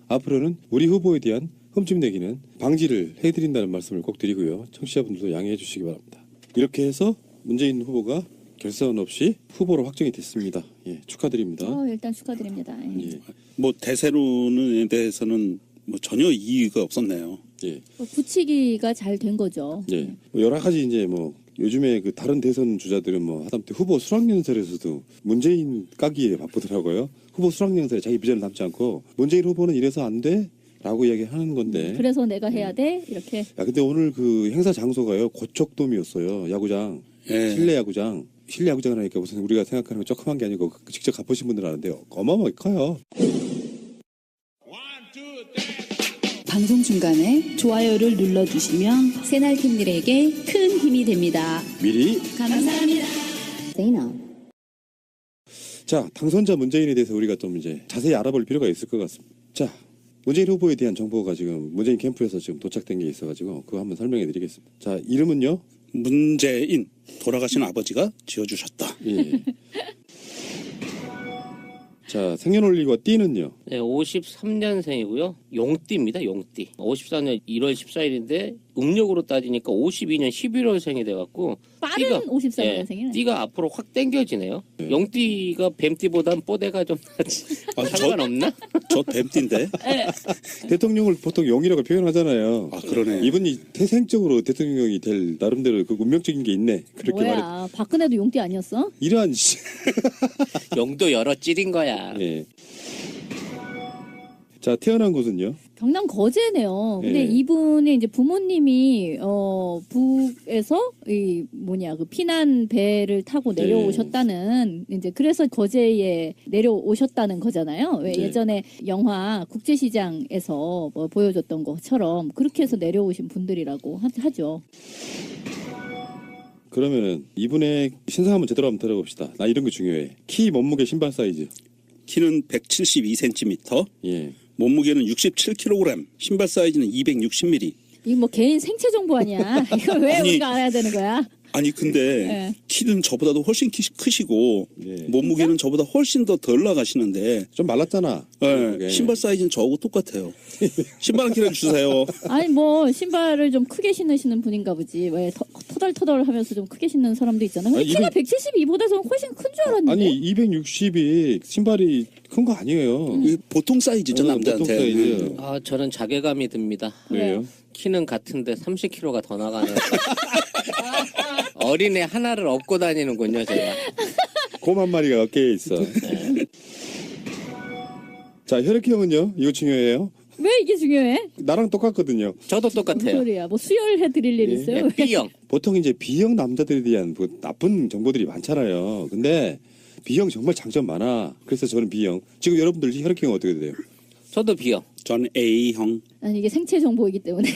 앞으로는 우리 후보에 대한 흠집 내기는 방지를 해드린다는 말씀을 꼭 드리고요. 청취자분들도 양해해 주시기 바랍니다. 이렇게 해서 문재인 후보가 결선 없이 후보로 확정이 됐습니다. 예, 축하드립니다. 일단 축하드립니다. 예. 뭐 대세론에 대해서는 뭐 전혀 이의가 없었네요. 예. 굳히기가 잘 된 거죠. 예. 뭐 여러 가지 이제 뭐 요즘에 그 다른 대선 주자들은 뭐 하다못해 후보 수락연설에서도 문재인 까기에 바쁘더라고요. 후보 수락연설에 자기 비전을 담지 않고 문재인 후보는 이래서 안 돼? 라고 이야기하는 건데. 그래서 내가 해야 돼? 이렇게. 야, 근데 오늘 그 행사 장소가요, 고척돔이었어요. 야구장. 예. 실내 야구장. 실내 야구장을 하니까 무슨 우리가 생각하는 거 조그만 게 아니고 직접 가보신 분들은 아는데요. 어마어마하게 커요. 방송 중간에 좋아요를 눌러주시면 새날팀들에게 큰 힘이 됩니다. 미리 감사합니다. 자, 당선자 문재인에 대해서 우리가 좀 이제 자세히 알아볼 필요가 있을 것 같습니다. 자, 문재인 후보에 대한 정보가 지금 문재인 캠프에서 지금 도착된 게 있어가지고 그거 한번 설명해 드리겠습니다. 자, 이름은요? 문재인, 돌아가신 아버지가 지어주셨다. 예. 자, 생년월일과 띠는요? 네, 53년생이고요. 용띠입니다. 용띠. 54년 1월 14일인데 음력으로 따지니까 52년 11월생이 돼갖고 빠른 54년생이네. 띠가 앞으로 확 당겨지네요. 네. 용띠가 뱀띠보단 뽀대가 좀 낫지. 상관없나? 저 뱀띠인데. 대통령을 보통 용이라고 표현하잖아요. 아, 그러네. 이분이 태생적으로 대통령이 될 나름대로 그 운명적인 게 있네. 그렇게 말해. 뭐야, 박근혜도 용띠 아니었어? 이러한 용도 여러 찔인 거야. 예. 자, 태어난 곳은요? 경남 거제네요. 근데 예. 이분의 이제 부모님이 북에서 그 피난 배를 타고 내려오셨다는 이제 그래서 거제에 내려오셨다는 거잖아요. 왜 네. 예전에 영화 국제시장에서 뭐 보여줬던 것처럼 그렇게 해서 내려오신 분들이라고 하죠. 그러면은 이분의 신상 한번 제대로 한번 들어봅시다. 나 이런 거 중요해. 키, 몸무게, 신발 사이즈. 키는 172cm, 예. 몸무게는 67kg, 신발 사이즈는 260mm. 이거 뭐 개인 생체 정보 아니야? 이거 왜 아니, 우리가 알아야 되는 거야? 아니 근데 네. 키는 저보다도 훨씬 크시고 예. 몸무게는 저보다 훨씬 더 덜 나가시는데 좀 말랐잖아. 네, 신발 사이즈는 저하고 똑같아요. 신발 한 킬로 주세요. 아니 뭐 신발을 좀 크게 신으시는 분인가 보지. 왜 터덜터덜 하면서 좀 크게 신는 사람도 있잖아요. 근데 키가 172보다는 훨씬 큰 줄 알았는데. 아니 260이 신발이 큰 거 아니에요. 보통 사이즈죠, 남자한테. 보통 사이즈. 아, 저는 자괴감이 듭니다. 왜요? 키는 같은데 30kg가 더 나가네요. 어린애 하나를 업고 다니는군요, 제가. 곰 한 마리가 어깨에 있어. 자, 혈액형은요? 이거 중요해요. 왜 이게 중요해? 나랑 똑같거든요. 저도 무슨 똑같아요. 소리야? 뭐 수혈해 드릴 일 있어요? B형. 보통 이제 B형 남자들에 대한 뭐 나쁜 정보들이 많잖아요. 근데 B형 정말 장점 많아. 그래서 저는 B형. 지금 여러분들 혈액형 어떻게 돼요? 저도 B형. 전 A형. 아니 이게 생체 정보이기 때문에